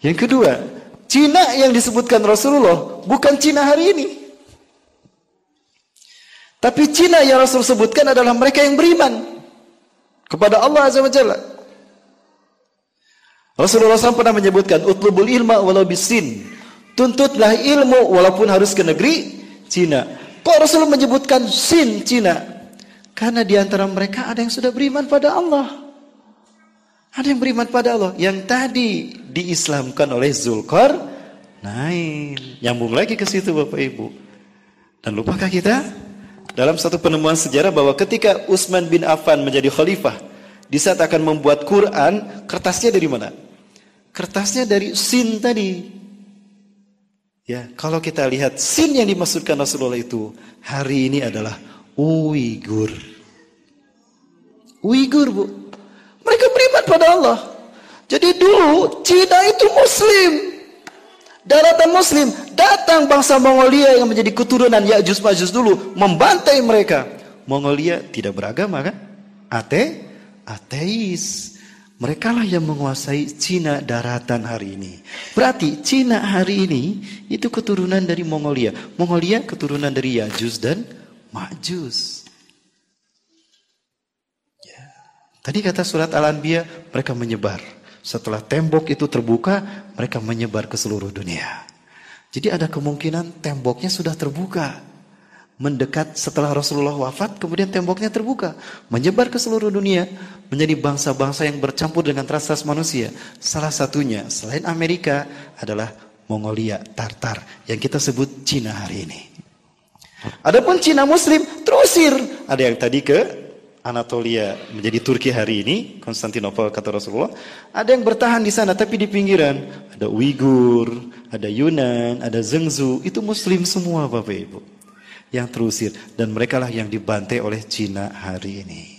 Yang kedua, Cina yang disebutkan Rasulullah bukan Cina hari ini. Tapi Cina yang Rasul sebutkan adalah mereka yang beriman kepada Allah Azza wa Jalla. Rasulullah SAW pernah menyebutkan, utlubul ilma walau bisin. Tuntutlah ilmu walaupun harus ke negeri Cina. Kok Rasulullah menyebutkan Sin Cina? Karena di antara mereka ada yang sudah beriman pada Allah. Ada yang beriman pada Allah. Yang tadi diislamkan oleh Zulkarnain. Nyambung lagi ke situ Bapak Ibu. Dan lupakah kita? Dalam satu penemuan sejarah bahwa ketika Utsman bin Affan menjadi khalifah, di saat akan membuat Quran, kertasnya dari mana? Kertasnya dari Sin tadi. Ya, kalau kita lihat sin yang dimaksudkan Rasulullah itu hari ini adalah Uighur. Uighur, Bu. Mereka beriman pada Allah. Jadi dulu Cina itu Muslim. Daratan Muslim. Datang bangsa Mongolia yang menjadi keturunan Ya'juj Ma'juj dulu membantai mereka. Mongolia tidak beragama kan? Ateis. Mereka lah yang menguasai Cina daratan hari ini. Berarti Cina hari ini itu keturunan dari Mongolia. Mongolia keturunan dari Ya'juj dan Ma'juj. Ya. Tadi kata surat Al-Anbiya, mereka menyebar. Setelah tembok itu terbuka, mereka menyebar ke seluruh dunia. Jadi ada kemungkinan temboknya sudah terbuka. Mendekat setelah Rasulullah wafat, kemudian temboknya terbuka, menyebar ke seluruh dunia, menjadi bangsa-bangsa yang bercampur dengan ras-ras manusia. Salah satunya, selain Amerika, adalah Mongolia, Tartar, yang kita sebut Cina hari ini. Adapun Cina Muslim, terusir. Ada yang tadi ke Anatolia, menjadi Turki hari ini, Konstantinopel kata Rasulullah. Ada yang bertahan di sana, tapi di pinggiran. Ada Uighur, ada Yunan, ada Zhengzhou, itu Muslim semua Bapak Ibu. Yang terusir, dan mereka lah yang dibantai oleh Cina hari ini.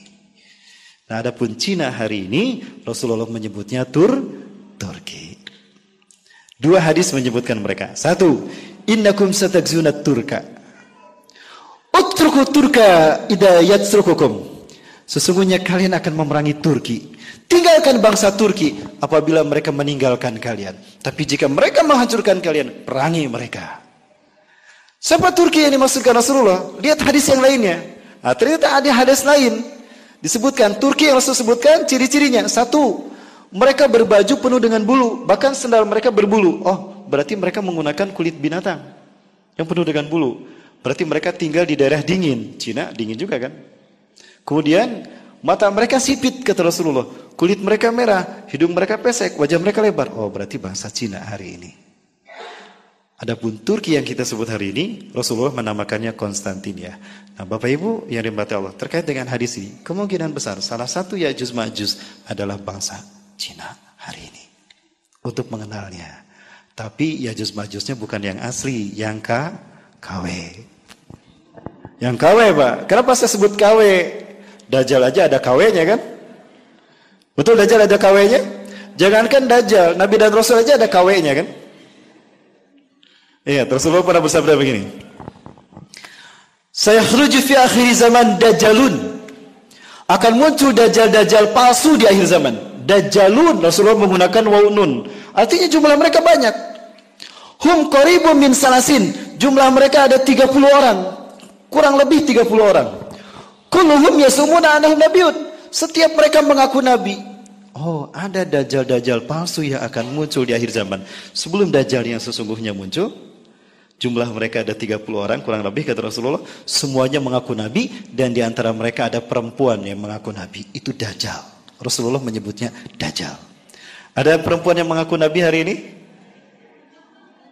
Nah, adapun Cina hari ini Rasulullah menyebutnya Turki. Dua hadis menyebutkan mereka. Satu, innakum satagzunat Turka. Utruku Turka idza yatsrukukum. Sesungguhnya kalian akan memerangi Turki. Tinggalkan bangsa Turki apabila mereka meninggalkan kalian. Tapi jika mereka menghancurkan kalian, perangi mereka. Siapa Turki yang dimaksudkan Rasulullah? Lihat hadis yang lainnya. Nah, ternyata ada hadis lain. Disebutkan Turki yang Rasul sebutkan ciri-cirinya. Satu, mereka berbaju penuh dengan bulu. Bahkan sendal mereka berbulu. Oh, berarti mereka menggunakan kulit binatang yang penuh dengan bulu. Berarti mereka tinggal di daerah dingin. Cina dingin juga kan? Kemudian mata mereka sipit kata Rasulullah. Kulit mereka merah, hidung mereka pesek, wajah mereka lebar. Oh, berarti bangsa Cina hari ini. Adapun Turki yang kita sebut hari ini, Rasulullah menamakannya Konstantinia. Nah, Bapak Ibu yang dirahmati Allah, terkait dengan hadis ini, kemungkinan besar salah satu Ya'juj Ma'juj adalah bangsa Cina hari ini. Untuk mengenalnya. Tapi Ya'juj Ma'jujnya bukan yang asli, yang KW. Yang KW, Pak. Kenapa saya sebut KW? Dajjal aja ada KW-nya kan? Betul, Dajjal ada KW-nya? Jangankan Dajjal, Nabi dan Rasul aja ada KW-nya kan? Iya, Rasulullah pernah bersabda begini. Sayakhruju fi akhir zaman dajjalun. Akan muncul dajjal-dajjal palsu di akhir zaman. Dajjalun, Rasulullah menggunakan waw nun. Artinya jumlah mereka banyak. Hum qaribun min salasin. Jumlah mereka ada 30 orang. Kurang lebih 30 orang. Kulluhum yasumuna annahum nabiyyun. Setiap mereka mengaku nabi. Oh, ada dajjal-dajjal palsu yang akan muncul di akhir zaman. Sebelum dajjal yang sesungguhnya muncul, jumlah mereka ada 30 orang kurang lebih kata Rasulullah, semuanya mengaku nabi dan di antara mereka ada perempuan yang mengaku nabi. Itu dajjal. Rasulullah menyebutnya dajjal. Ada perempuan yang mengaku nabi hari ini?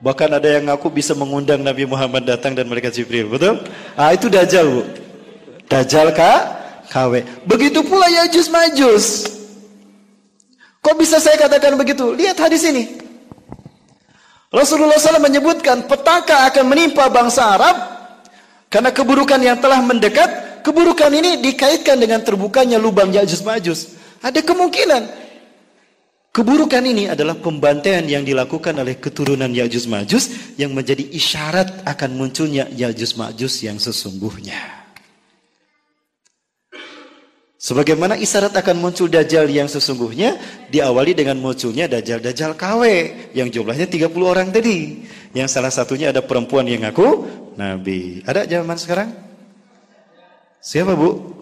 Bahkan ada yang ngaku bisa mengundang Nabi Muhammad datang dan malaikat Jibril, betul? Ah, itu dajjal, Bu. Dajjal KW. Begitu pula Ya'juj Ma'juj. Kok bisa saya katakan begitu? Lihat hadis ini. Rasulullah SAW menyebutkan petaka akan menimpa bangsa Arab karena keburukan yang telah mendekat. Keburukan ini dikaitkan dengan terbukanya lubang Ya'juj Ma'juj. Ada kemungkinan keburukan ini adalah pembantaian yang dilakukan oleh keturunan Ya'juj Ma'juj yang menjadi isyarat akan munculnya Ya'juj Ma'juj yang sesungguhnya. Sebagaimana isyarat akan muncul Dajjal yang sesungguhnya diawali dengan munculnya Dajjal-Dajjal KW yang jumlahnya 30 orang tadi. Yang salah satunya ada perempuan yang ngaku Nabi. Ada zaman sekarang? Siapa, Bu?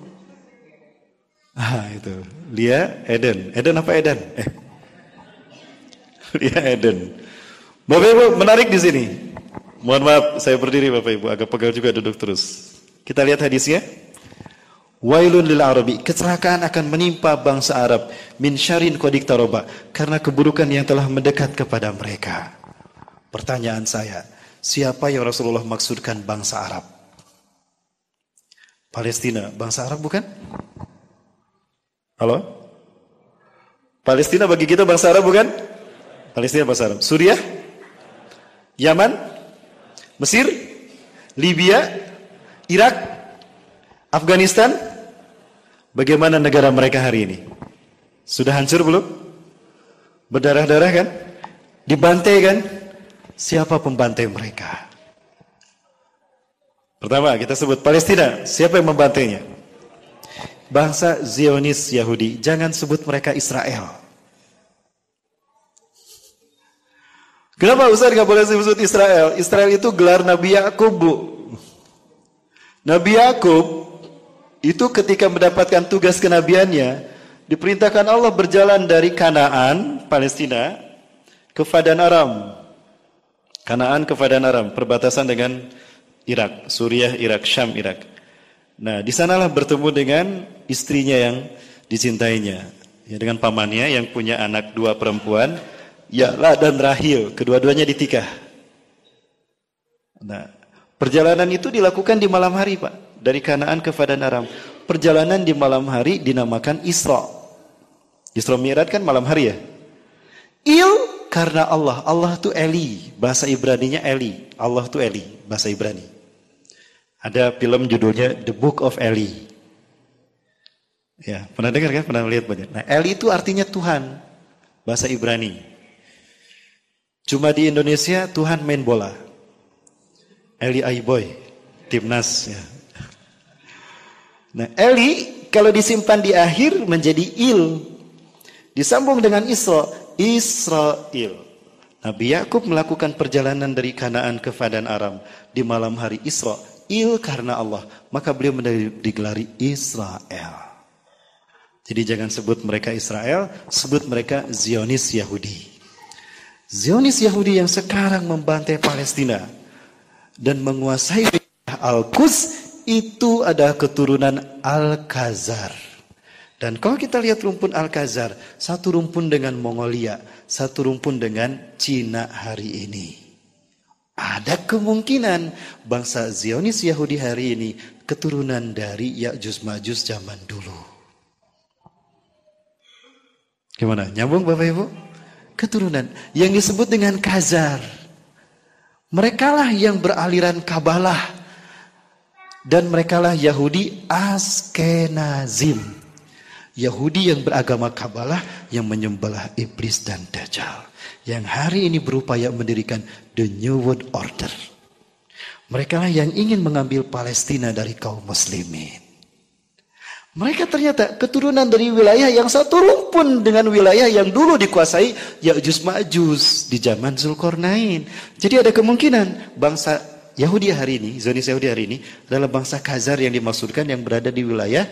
Ah, itu. Lia Eden. Eden apa Eden? Lia Eden. Bapak Ibu, menarik di sini. Mohon maaf, saya berdiri Bapak Ibu, agak pegal juga duduk terus. Kita lihat hadisnya. Wailun lil Arabi, kecelakaan akan menimpa bangsa Arab min syarrin qad iqtaraba, karena keburukan yang telah mendekat kepada mereka. Pertanyaan saya, siapa yang Rasulullah maksudkan bangsa Arab? Palestina, bangsa Arab bukan? Halo? Palestina bagi kita bangsa Arab bukan? Palestina bangsa Arab. Suriah? Yaman? Mesir? Libya? Irak? Afghanistan? Bagaimana negara mereka hari ini? Sudah hancur belum? Berdarah-darah kan? Dibantai kan? Siapa pembantai mereka? Pertama kita sebut Palestina. Siapa yang membantainya? Bangsa Zionis Yahudi. Jangan sebut mereka Israel. Kenapa Ustaz gak boleh sebut Israel? Israel itu gelar Nabi Yakub, Bu. Nabi Yakub itu ketika mendapatkan tugas kenabiannya, diperintahkan Allah berjalan dari Kanaan, Palestina, ke Padan Aram. Kanaan ke Padan Aram, perbatasan dengan Irak, Suriah, Irak, Syam, Irak. Nah, di sanalah bertemu dengan istrinya yang dicintainya, ya, dengan pamannya yang punya anak 2 perempuan, Ya'la dan Rahil, kedua-duanya ditikah. Nah, perjalanan itu dilakukan di malam hari, Pak. Dari Kanaan ke Padan Aram. Perjalanan di malam hari dinamakan Isra. Isra Mi'raj kan malam hari ya. Karena Allah. Allah itu Eli. Bahasa Ibraninya Eli. Allah itu Eli. Bahasa Ibrani. Ada film judulnya The Book of Eli. Ya, pernah dengar kan? Pernah lihat banyak. Nah, Eli itu artinya Tuhan. Bahasa Ibrani. Cuma di Indonesia Tuhan main bola. Eli Aiboy. Timnas ya. Nah, Eli Kalau disimpan di akhir menjadi il. Disambung dengan Isra, Israel. Nabi Yakub melakukan perjalanan dari Kanaan ke Padan Aram di malam hari Isra. Il karena Allah, maka beliau digelari Israel. Jadi jangan sebut mereka Israel, sebut mereka Zionis Yahudi. Zionis Yahudi yang sekarang membantai Palestina dan menguasai Al-Quds itu adalah keturunan Al-Khazar. Dan kalau kita lihat rumpun Al-Khazar, satu rumpun dengan Mongolia, satu rumpun dengan Cina hari ini. Ada kemungkinan bangsa Zionis Yahudi hari ini keturunan dari Ya'juj Ma'juj zaman dulu. Gimana? Nyambung Bapak Ibu? Keturunan yang disebut dengan Khazar. Merekalah yang beraliran Kabalah dan merekalah Yahudi Askenazim. Yahudi yang beragama Kabalah yang menyembah iblis dan Dajjal. Yang hari ini berupaya mendirikan The New World Order. Merekalah yang ingin mengambil Palestina dari kaum muslimin. Mereka ternyata keturunan dari wilayah yang satu rumpun dengan wilayah yang dulu dikuasai Ya'juj Ma'juj di zaman Zulkarnain. Jadi ada kemungkinan bangsa Yahudi hari ini, Zionis Yahudi hari ini adalah bangsa Khazar yang dimaksudkan yang berada di wilayah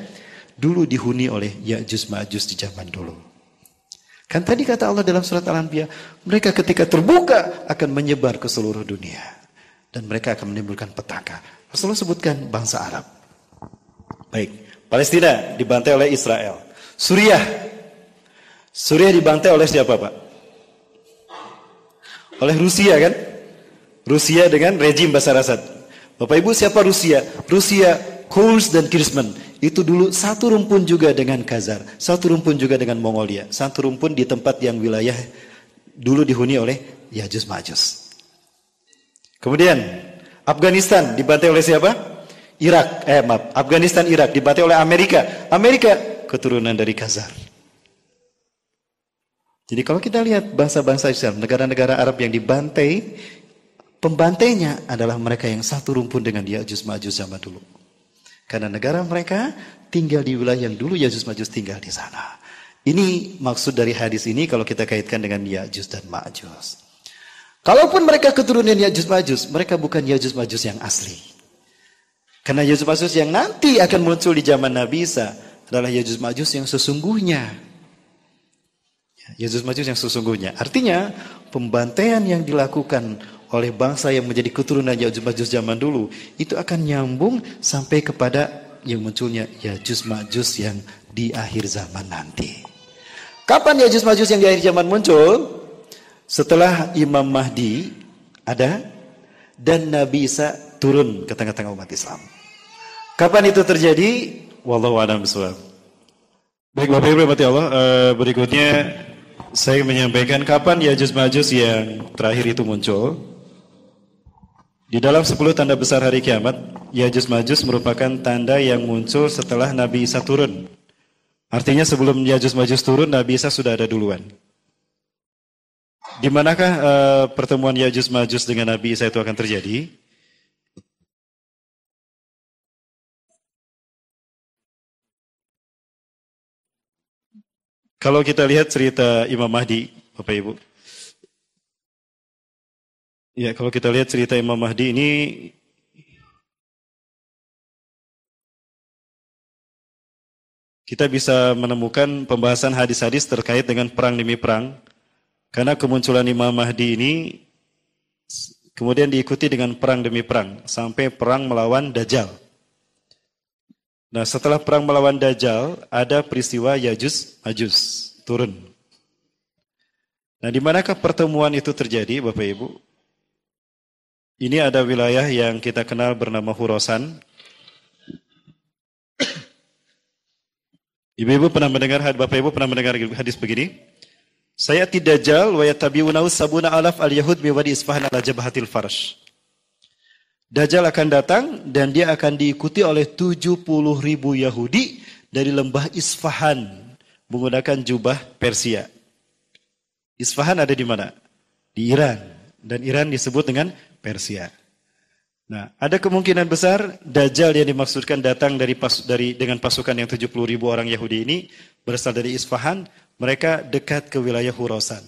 dulu dihuni oleh Ya'juj Ma'juj di zaman dulu. Kan tadi kata Allah dalam surat Al-Anbiya, mereka ketika terbuka akan menyebar ke seluruh dunia. Dan mereka akan menimbulkan petaka. Rasulullah sebutkan bangsa Arab. Baik, Palestina dibantai oleh Israel. Suriah dibantai oleh siapa Pak? Oleh Rusia kan? Rusia dengan rejim Bashar Assad. Bapak Ibu siapa Rusia? Rusia, Kurz dan Kirchman. Itu dulu satu rumpun juga dengan Khazar, satu rumpun juga dengan Mongolia, satu rumpun di tempat yang wilayah dulu dihuni oleh Ya'juj Ma'juj. Kemudian Afghanistan dibantai oleh siapa? Afghanistan Irak dibantai oleh Amerika. Amerika keturunan dari Khazar. Jadi kalau kita lihat bangsa-bangsa Islam, negara-negara Arab yang dibantai, pembantainya adalah mereka yang satu rumpun dengan Ya'juj Ma'juj zaman dulu. Karena negara mereka tinggal di wilayah yang dulu Ya'juj Ma'juj tinggal di sana. Ini maksud dari hadis ini kalau kita kaitkan dengan Ya'juj dan Ma'juj. Kalaupun mereka keturunan Ya'juj Ma'juj, mereka bukan Ya'juj Ma'juj yang asli. Karena Ya'juj Ma'juj yang nanti akan muncul di zaman Nabi Isa adalah Ya'juj Ma'juj yang sesungguhnya. Ya'juj Ma'juj yang sesungguhnya. Artinya pembantaian yang dilakukan oleh bangsa yang menjadi keturunan Ya'juj Ma'juj zaman dulu itu akan nyambung sampai kepada yang munculnya Ya'juj Ma'juj yang di akhir zaman nanti. Kapan Ya'juj Ma'juj yang di akhir zaman muncul? Setelah Imam Mahdi ada dan Nabi Isa turun ke tengah-tengah umat Islam. Kapan itu terjadi? Wallahu a'lam bishawab. Baik Bapak Ibu rahmati Allah, berikutnya saya menyampaikan kapan Ya'juj Ma'juj yang terakhir itu muncul. Di dalam 10 tanda besar hari kiamat, Ya'juj Ma'juj merupakan tanda yang muncul setelah Nabi Isa turun. Artinya sebelum Ya'juj Ma'juj turun, Nabi Isa sudah ada duluan. Di manakah pertemuan Ya'juj Ma'juj dengan Nabi Isa itu akan terjadi? Kalau kita lihat cerita Imam Mahdi, Bapak Ibu. Ya, kalau kita lihat cerita Imam Mahdi ini kita bisa menemukan pembahasan hadis-hadis terkait dengan perang demi perang. Karena kemunculan Imam Mahdi ini kemudian diikuti dengan perang demi perang sampai perang melawan Dajjal. Nah, setelah perang melawan Dajjal ada peristiwa Ya'juj Ma'juj turun. Nah, di manakah pertemuan itu terjadi, Bapak Ibu? Ini ada wilayah yang kita kenal bernama Khurasan. Ibu-ibu pernah mendengar, Bapak Ibu pernah mendengar hadis begini? Sayati Dajjal wa yattabi'unahu sabuna alaf al-yahud bi wadi Isfahan ala jabhatil farsh. Dajjal akan datang dan dia akan diikuti oleh 70.000 Yahudi dari lembah Isfahan menggunakan jubah Persia. Isfahan ada di mana? Di Iran. Dan Iran disebut dengan Persia. Nah, ada kemungkinan besar Dajjal yang dimaksudkan datang dengan pasukan yang 70.000 orang Yahudi ini berasal dari Isfahan, mereka dekat ke wilayah Khurasan.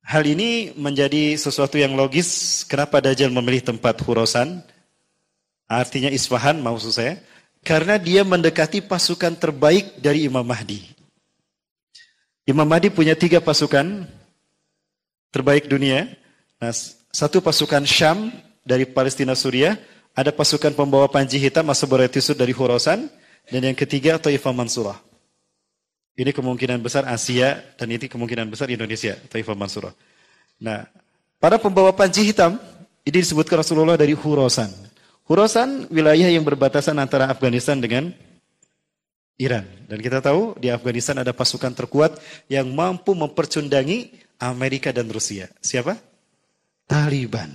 Hal ini menjadi sesuatu yang logis kenapa Dajjal memilih tempat Khurasan, artinya Isfahan maksud saya, karena dia mendekati pasukan terbaik dari Imam Mahdi. Imam Mahdi punya 3 pasukan terbaik dunia. Nah, satu pasukan Syam dari Palestina Suriah, ada pasukan pembawa panji hitam As-Sabaratisud dari Khurasan, dan yang ketiga Taifah Mansurah. Ini kemungkinan besar Asia, dan ini kemungkinan besar Indonesia, Taifah Mansurah. Nah, para pembawa panji hitam, ini disebutkan Rasulullah dari Khurasan. Khurasan wilayah yang berbatasan antara Afghanistan dengan Iran. Dan kita tahu di Afghanistan ada pasukan terkuat yang mampu mempercundangi Amerika dan Rusia. Siapa? Taliban.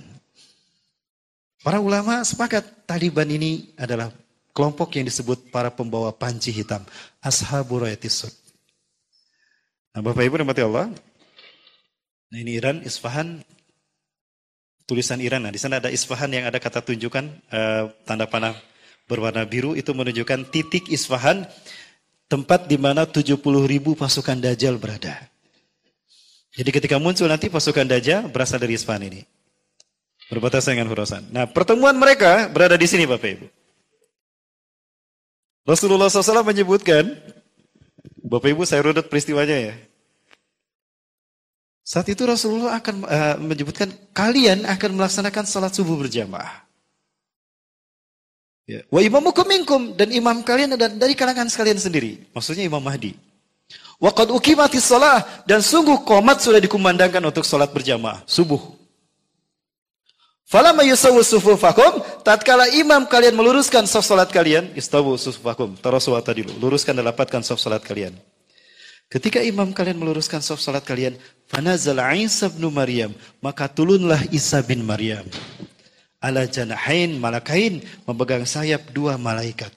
Para ulama sepakat Taliban ini adalah kelompok yang disebut para pembawa panji hitam, Ashabur Rayatis Sud. Nah, Bapak Ibu rahmati Allah. Nah, ini Iran, Isfahan, tulisan Iran. Nah, di sana ada Isfahan yang ada kata tunjukkan tanda panah berwarna biru, itu menunjukkan titik Isfahan, tempat di mana 70.000 pasukan Dajjal berada. Jadi ketika muncul nanti pasukan Dajjal berasal dari Isfahan ini. Berbatasan dengan Khurasan. Nah, pertemuan mereka berada di sini Bapak Ibu. Rasulullah SAW menyebutkan, Bapak Ibu saya runut peristiwanya ya. Saat itu Rasulullah akan menyebutkan, kalian akan melaksanakan salat subuh berjamaah. Ya. Wa imamukum minkum, dan imam kalian adalah dari kalangan sekalian sendiri. Maksudnya Imam Mahdi. Wa qad uqimatis shalah, dan sungguh qomat sudah dikumandangkan untuk salat berjamaah subuh. Falamma yusawwu sufufakum, tatkala imam kalian meluruskan saf salat kalian, istawu sufufakum, tarasu atadilu, luruskan dan rapatkan saf salat kalian. Ketika imam kalian meluruskan saf salat kalian, fanazala Isa bin Maryam, maka turunlah Isa bin Maryam. Ala janahain malakain, memegang sayap 2 malaikat.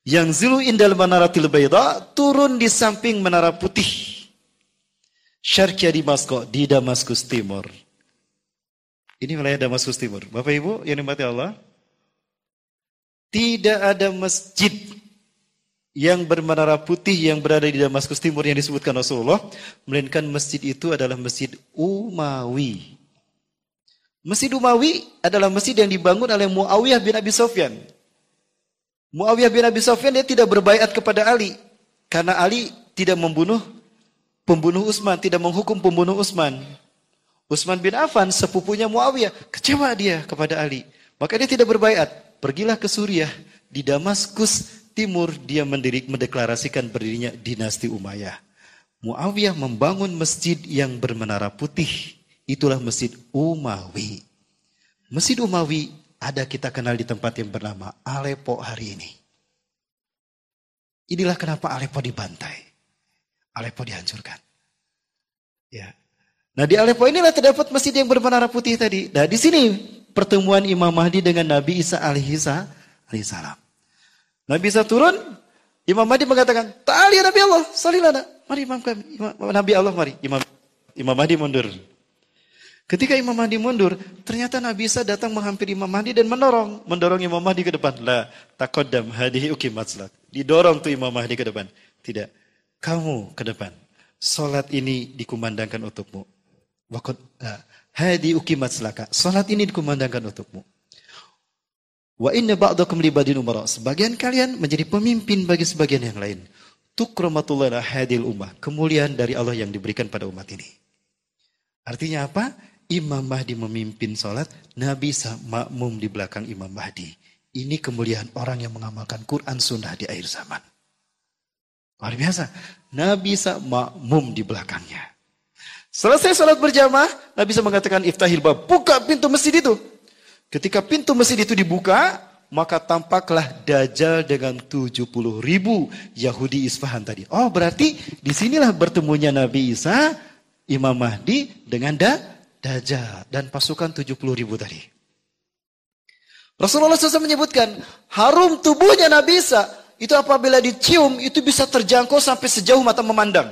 Yang zilu indal manaratil bayda, turun di samping menara putih. Syarqiyya Damaskus, di Damaskus Timur. Ini wilayah Damaskus Timur. Bapak Ibu yang dimati Allah, tidak ada masjid yang bermenara putih yang berada di Damaskus Timur yang disebutkan Rasulullah, melainkan masjid itu adalah Masjid Umawi. Masjid Umawi adalah masjid yang dibangun oleh Muawiyah bin Abi Sufyan. Muawiyah bin Abi Sufyan dia tidak berbaiat kepada Ali, karena Ali tidak membunuh pembunuh Utsman, tidak menghukum pembunuh Utsman. Utsman bin Affan, sepupunya Muawiyah, kecewa dia kepada Ali. Maka dia tidak berbaiat. Pergilah ke Suriah, di Damaskus Timur, dia mendeklarasikan berdirinya dinasti Umayyah. Muawiyah membangun masjid yang bermenara putih. Itulah Masjid Umawi. Masjid Umawi ada kita kenal di tempat yang bernama Aleppo hari ini. Inilah kenapa Aleppo dibantai. Aleppo dihancurkan. Ya. Nah, di Aleppo inilah terdapat masjid yang bermenara putih tadi. Nah, di sini pertemuan Imam Mahdi dengan Nabi Isa alaihissalam. Nabi Isa turun, Imam Mahdi mengatakan, "Ta'al ya Nabi Allah, salilana." Mari Imam kami, Nabi Allah mari. Imam Mahdi mundur. Ketika Imam Mahdi mundur, ternyata Nabi Isa datang menghampiri Imam Mahdi dan mendorong Imam Mahdi ke depan. La taqaddam hadihi uqimatslak. Didorong tuh Imam Mahdi ke depan. Tidak, kamu ke depan. Salat ini dikumandangkan untukmu. Hadi uqimat selaka. Salat ini dikumandangkan untukmu. Wa inna ba'dakum libadin umara. Sebagian kalian menjadi pemimpin bagi sebagian yang lain. Tukramatul hadil ummah. Kemuliaan dari Allah yang diberikan pada umat ini. Artinya apa? Imam Mahdi memimpin salat, Nabi makmum di belakang Imam Mahdi. Ini kemuliaan orang yang mengamalkan Quran Sunnah di akhir zaman. Luar biasa. Nabi makmum di belakangnya. Selesai salat berjamaah, Nabi bisa mengatakan iftahil bab, buka pintu masjid itu. Ketika pintu masjid itu dibuka, maka tampaklah Dajjal dengan 70.000 Yahudi Isfahan tadi. Oh, berarti disinilah bertemunya Nabi Isa, Imam Mahdi dengan Dajjal dan pasukan 70.000 tadi. Rasulullah SAW menyebutkan, harum tubuhnya Nabi Isa itu apabila dicium itu bisa terjangkau sampai sejauh mata memandang.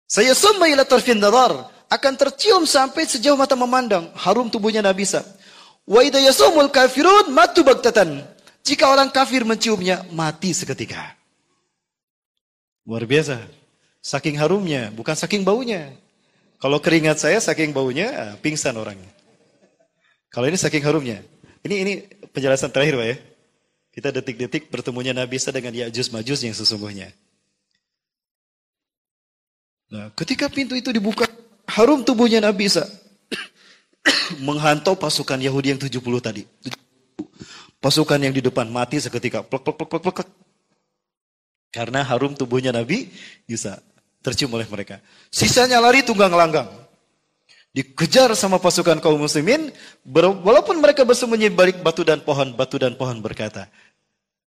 Saya summa ila tarfin nadar. akan tercium sampai sejauh mata memandang. Harum tubuhnya Nabi Isa. Wa idza yasumul kafirun matu bagtatan. Jika orang kafir menciumnya, mati seketika. Luar biasa. Saking harumnya, bukan saking baunya. Kalau keringat saya saking baunya, pingsan orangnya. Kalau ini saking harumnya. Ini penjelasan terakhir, Pak ya. Kita detik-detik bertemunya Nabi Isa dengan Ya'juj Ma'juj yang sesungguhnya. Nah, ketika pintu itu dibuka, harum tubuhnya Nabi Isa menghantau pasukan Yahudi yang 70 tadi. Pasukan yang di depan mati seketika. Plek, plek, plek, plek, plek. Karena harum tubuhnya Nabi Isa tercium oleh mereka. Sisanya lari tunggang langgang. Dikejar sama pasukan kaum muslimin. Walaupun mereka bersembunyi balik batu dan pohon berkata,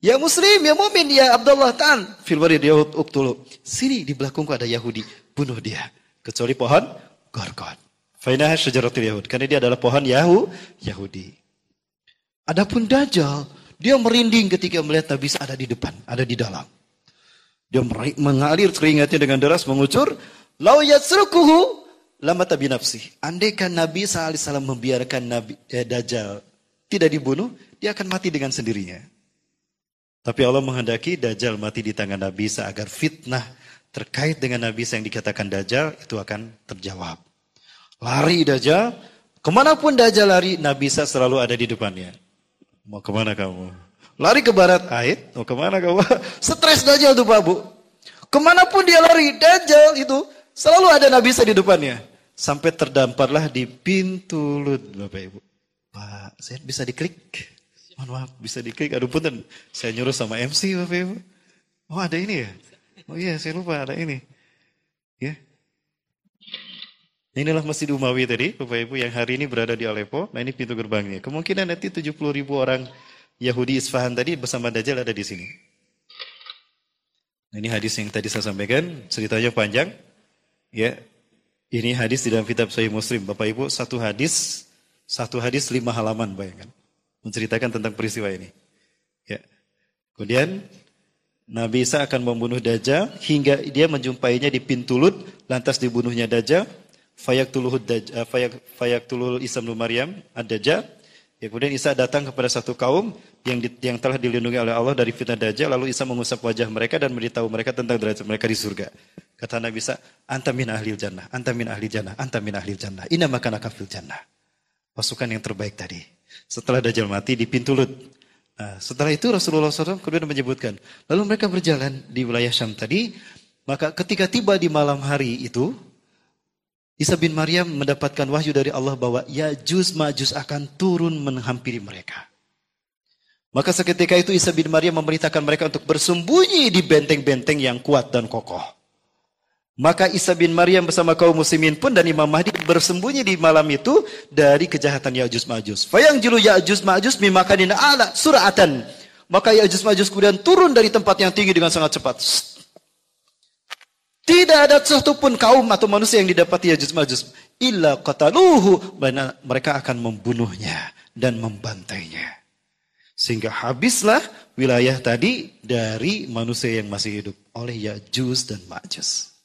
"Ya muslim, ya mumin, ya Abdullah ta'an. Fil warid ya uqtulu." Sini di belakangku ada Yahudi, bunuh dia. Kecuali pohon Gorgon. Fainaha syajaratul Yahud. Karena dia adalah pohon Yahudi. Adapun Dajjal, dia merinding ketika melihat Nabi Isa ada di depan, ada di dalam. Dia mengalir keringatnya dengan deras mengucur, "Lau yatsrukuhu lamata binafsi." Andaikan Nabi SAW membiarkan Dajjal tidak dibunuh, dia akan mati dengan sendirinya. Tapi Allah menghendaki Dajjal mati di tangan Nabi Isa agar fitnah terkait dengan Nabi Isa yang dikatakan Dajjal itu akan terjawab. Lari Dajjal, kemanapun Dajjal lari, Nabi Isa selalu ada di depannya. Mau kemana kamu? Lari ke barat, Ait, mau kemana kamu? Stres Dajjal tuh Pak Bu. Kemanapun dia lari, Dajjal itu selalu ada Nabi Isa di depannya. Sampai terdamparlah di pintu Lut, Bapak Ibu. Pak, saya bisa diklik? Mohon maaf, bisa diklik. Aduh punten, saya nyuruh sama MC Bapak Ibu. Oh ada ini ya? Oh iya, saya lupa ada ini. Ya. Inilah Masjid Umawi tadi, Bapak Ibu, yang hari ini berada di Aleppo. Nah ini pintu gerbangnya. Kemungkinan nanti 70.000 orang Yahudi Isfahan tadi bersama Dajjal ada di sini. Nah, ini hadis yang tadi saya sampaikan, ceritanya panjang. Ya, ini hadis di dalam kitab Sahih Muslim. Bapak Ibu, satu hadis 5 halaman, bayangkan. Menceritakan tentang peristiwa ini. Ya. Kemudian Nabi Isa akan membunuh Dajjal hingga dia menjumpainya di pintu Lut, lantas dibunuhnya Dajjal. Fayaktuluhul Isa bin Maryam ad-Dajjal. Ya, kemudian Isa datang kepada satu kaum yang telah dilindungi oleh Allah dari fitnah Dajjal. Lalu Isa mengusap wajah mereka dan memberitahu mereka tentang derajat mereka di surga. Kata Nabi Isa, "Anta min ahlil jannah, anta min ahlil jannah, anta min ahlil jannah. Inna makanaka fil jannah." Pasukan yang terbaik tadi. Setelah Dajjal mati di pintu Lut. Nah, setelah itu Rasulullah SAW kemudian menyebutkan. Lalu mereka berjalan di wilayah Syam tadi. Maka ketika tiba di malam hari itu, Isa bin Maryam mendapatkan wahyu dari Allah bahwa Ya'juj Ma'juj akan turun menghampiri mereka. Maka seketika itu Isa bin Maryam memerintahkan mereka untuk bersembunyi di benteng-benteng yang kuat dan kokoh. Maka Isa bin Maryam bersama kaum muslimin pun dan Imam Mahdi bersembunyi di malam itu dari kejahatan Ya'juj Ma'juj. Fayang jilu Ya'juj Ma'juj mimakanin ala sura'atan. Maka Ya'juj Ma'juj kemudian turun dari tempat yang tinggi dengan sangat cepat. Tidak ada satupun kaum atau manusia yang didapati Ya'juj Ma'juj. Illa qataluhu. Mereka akan membunuhnya dan membantainya. Sehingga habislah wilayah tadi dari manusia yang masih hidup oleh Ya'juj dan Ma'juj.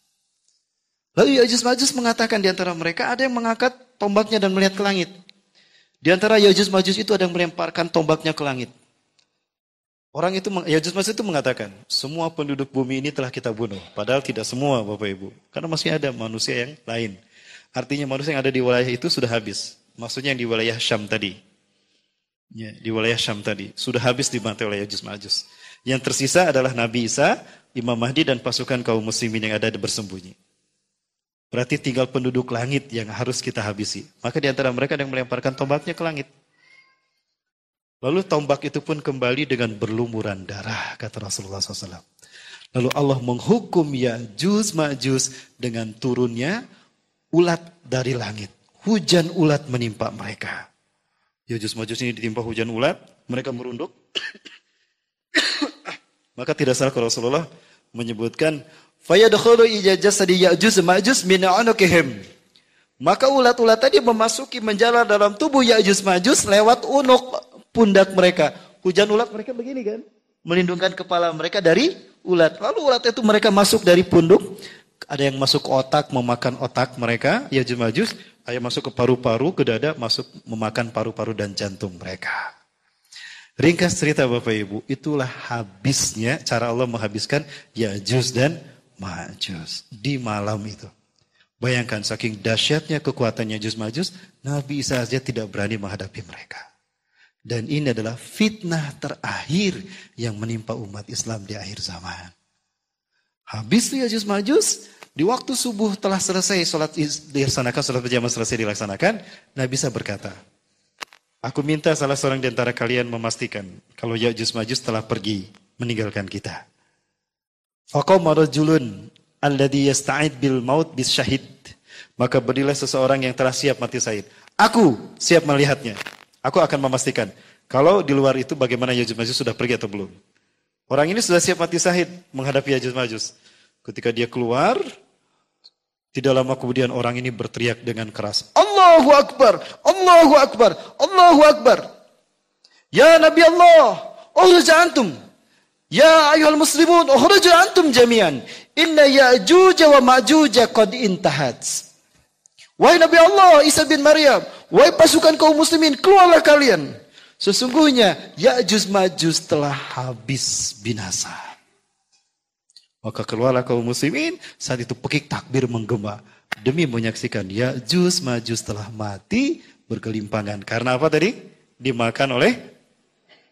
Lalu Ya'juj Ma'juj mengatakan di antara mereka ada yang mengangkat tombaknya dan melihat ke langit. Di antara Ya'juj Ma'juj itu ada yang melemparkan tombaknya ke langit. Orang itu, Ya'juj Ma'juj itu mengatakan, semua penduduk bumi ini telah kita bunuh. Padahal tidak semua Bapak Ibu. Karena masih ada manusia yang lain. Artinya manusia yang ada di wilayah itu sudah habis. Maksudnya yang di wilayah Syam tadi. Ya, di wilayah Syam tadi. Sudah habis dibantai oleh Ya'juj Ma'juj. Yang tersisa adalah Nabi Isa, Imam Mahdi dan pasukan kaum muslimin yang ada bersembunyi. Berarti tinggal penduduk langit yang harus kita habisi. Maka di antara mereka ada yang melemparkan tombaknya ke langit. Lalu tombak itu pun kembali dengan berlumuran darah, kata Rasulullah SAW. Lalu Allah menghukum Ya'juj Ma'juj dengan turunnya ulat dari langit. Hujan ulat menimpa mereka. Ya'juj Ma'juj ini ditimpa hujan ulat, mereka merunduk. Maka tidak salah kalau Rasulullah menyebutkan, "Fayadkhulu ila jasadi Ya'juj Ma'juj min 'unukihim." Maka ulat-ulat tadi memasuki menjalar dalam tubuh Ya'juj Ma'juj lewat unuk pundak mereka. Hujan ulat mereka begini kan? Melindungkan kepala mereka dari ulat. Lalu ulat itu mereka masuk dari punduk Ada yang masuk ke otak, memakan otak mereka, Ya'juj Ma'juj. Ada yang masuk ke paru-paru, ke dada, masuk memakan paru-paru dan jantung mereka. Ringkas cerita Bapak Ibu, itulah habisnya cara Allah menghabiskan Ya'juj dan Ma'juj di malam itu. Bayangkan saking dahsyatnya kekuatan Ya'juj Ma'juj, Nabi Isa saja tidak berani menghadapi mereka. Dan ini adalah fitnah terakhir yang menimpa umat Islam di akhir zaman. Habis itu Ya'juj Ma'juj, di waktu subuh telah selesai sholat dilaksanakan, sholat berjamaah selesai dilaksanakan, Nabi Isa berkata, aku minta salah seorang di antara kalian memastikan kalau Ya'juj Ma'juj telah pergi meninggalkan kita. Faqama rajulun alladhi yasta'id bil maut bis syahid. Maka berdirilah seseorang yang telah siap mati syahid. Aku siap melihatnya. Aku akan memastikan kalau di luar itu bagaimana Ya'juj Ma'juj sudah pergi atau belum. Orang ini sudah siap mati syahid menghadapi Ya'juj Ma'juj. Ketika dia keluar, tidak lama kemudian orang ini berteriak dengan keras. Allahu Akbar, Allahu Akbar, Allahu Akbar. Ya Nabi Allah, ukhruj antum. Ya ayuhal muslimun, ukhruj antum jami'an. Inna Ya'juj wa Ma'juj qad intahat. Wahai Nabi Allah, Isa bin Maryam, wahai pasukan kaum muslimin, keluarlah kalian. Sesungguhnya Ya'juj Ma'juj telah habis binasa. Maka keluarlah kaum muslimin, saat itu pekik takbir menggema. Demi menyaksikan Ya'juj Ma'juj telah mati bergelimpangan. Karena apa tadi? Dimakan oleh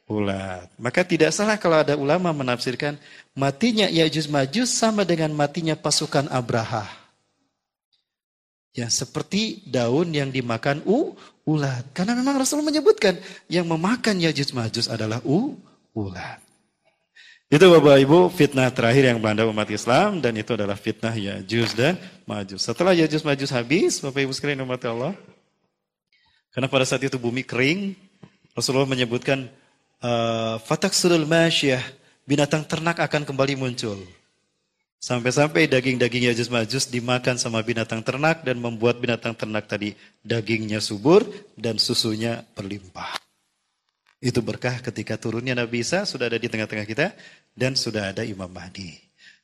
ulat. Maka tidak salah kalau ada ulama menafsirkan matinya Ya'juj Ma'juj sama dengan matinya pasukan Abraha. Ya, seperti daun yang dimakan ulat. Karena memang Rasul menyebutkan yang memakan Ya'juj Ma'juj adalah ulat. Itu Bapak Ibu fitnah terakhir yang melanda umat Islam dan itu adalah fitnah Ya'juj dan Ma'juj. Setelah Ya'juj Ma'juj habis, Bapak Ibu sekalian umat Allah, karena pada saat itu bumi kering, Rasulullah menyebutkan fataksurul masyiyah, binatang ternak akan kembali muncul. Sampai-sampai daging-daging Ya'juj Ma'juj dimakan sama binatang ternak dan membuat binatang ternak tadi dagingnya subur dan susunya berlimpah. Itu berkah ketika turunnya Nabi Isa sudah ada di tengah-tengah kita dan sudah ada Imam Mahdi.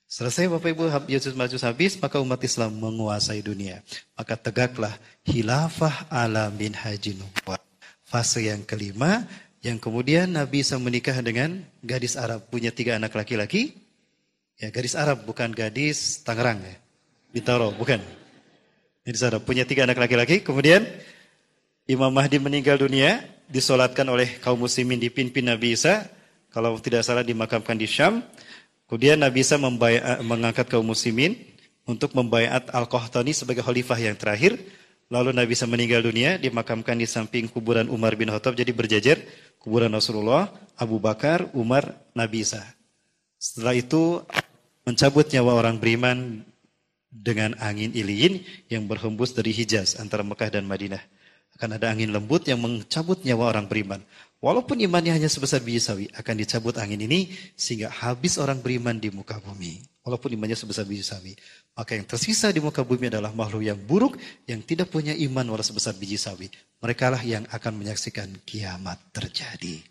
Selesai Bapak Ibu Ya'juj Ma'juj habis, maka umat Islam menguasai dunia. Maka tegaklah khilafah ala minhajin nubuwah. Fase yang kelima, yang kemudian Nabi Isa menikah dengan gadis Arab, punya 3 anak laki-laki. Ya, gadis Arab bukan gadis Tangerang ya. Bintaro, bukan. Gadis Arab punya 3 anak laki-laki, kemudian Imam Mahdi meninggal dunia, disolatkan oleh kaum muslimin dipimpin Nabi Isa, kalau tidak salah dimakamkan di Syam. Kemudian Nabi Isa mengangkat kaum muslimin untuk membaiat Al-Qahtani sebagai khalifah yang terakhir. Lalu Nabi Isa meninggal dunia, dimakamkan di samping kuburan Umar bin Khattab, jadi berjajar kuburan Rasulullah, Abu Bakar, Umar, Nabi Isa. Setelah itu mencabut nyawa orang beriman dengan angin iliyin yang berhembus dari Hijaz antara Mekah dan Madinah. Akan ada angin lembut yang mencabut nyawa orang beriman. Walaupun imannya hanya sebesar biji sawi, akan dicabut angin ini sehingga habis orang beriman di muka bumi. Walaupun imannya sebesar biji sawi. Maka yang tersisa di muka bumi adalah makhluk yang buruk, yang tidak punya iman walau sebesar biji sawi. Mereka lah yang akan menyaksikan kiamat terjadi.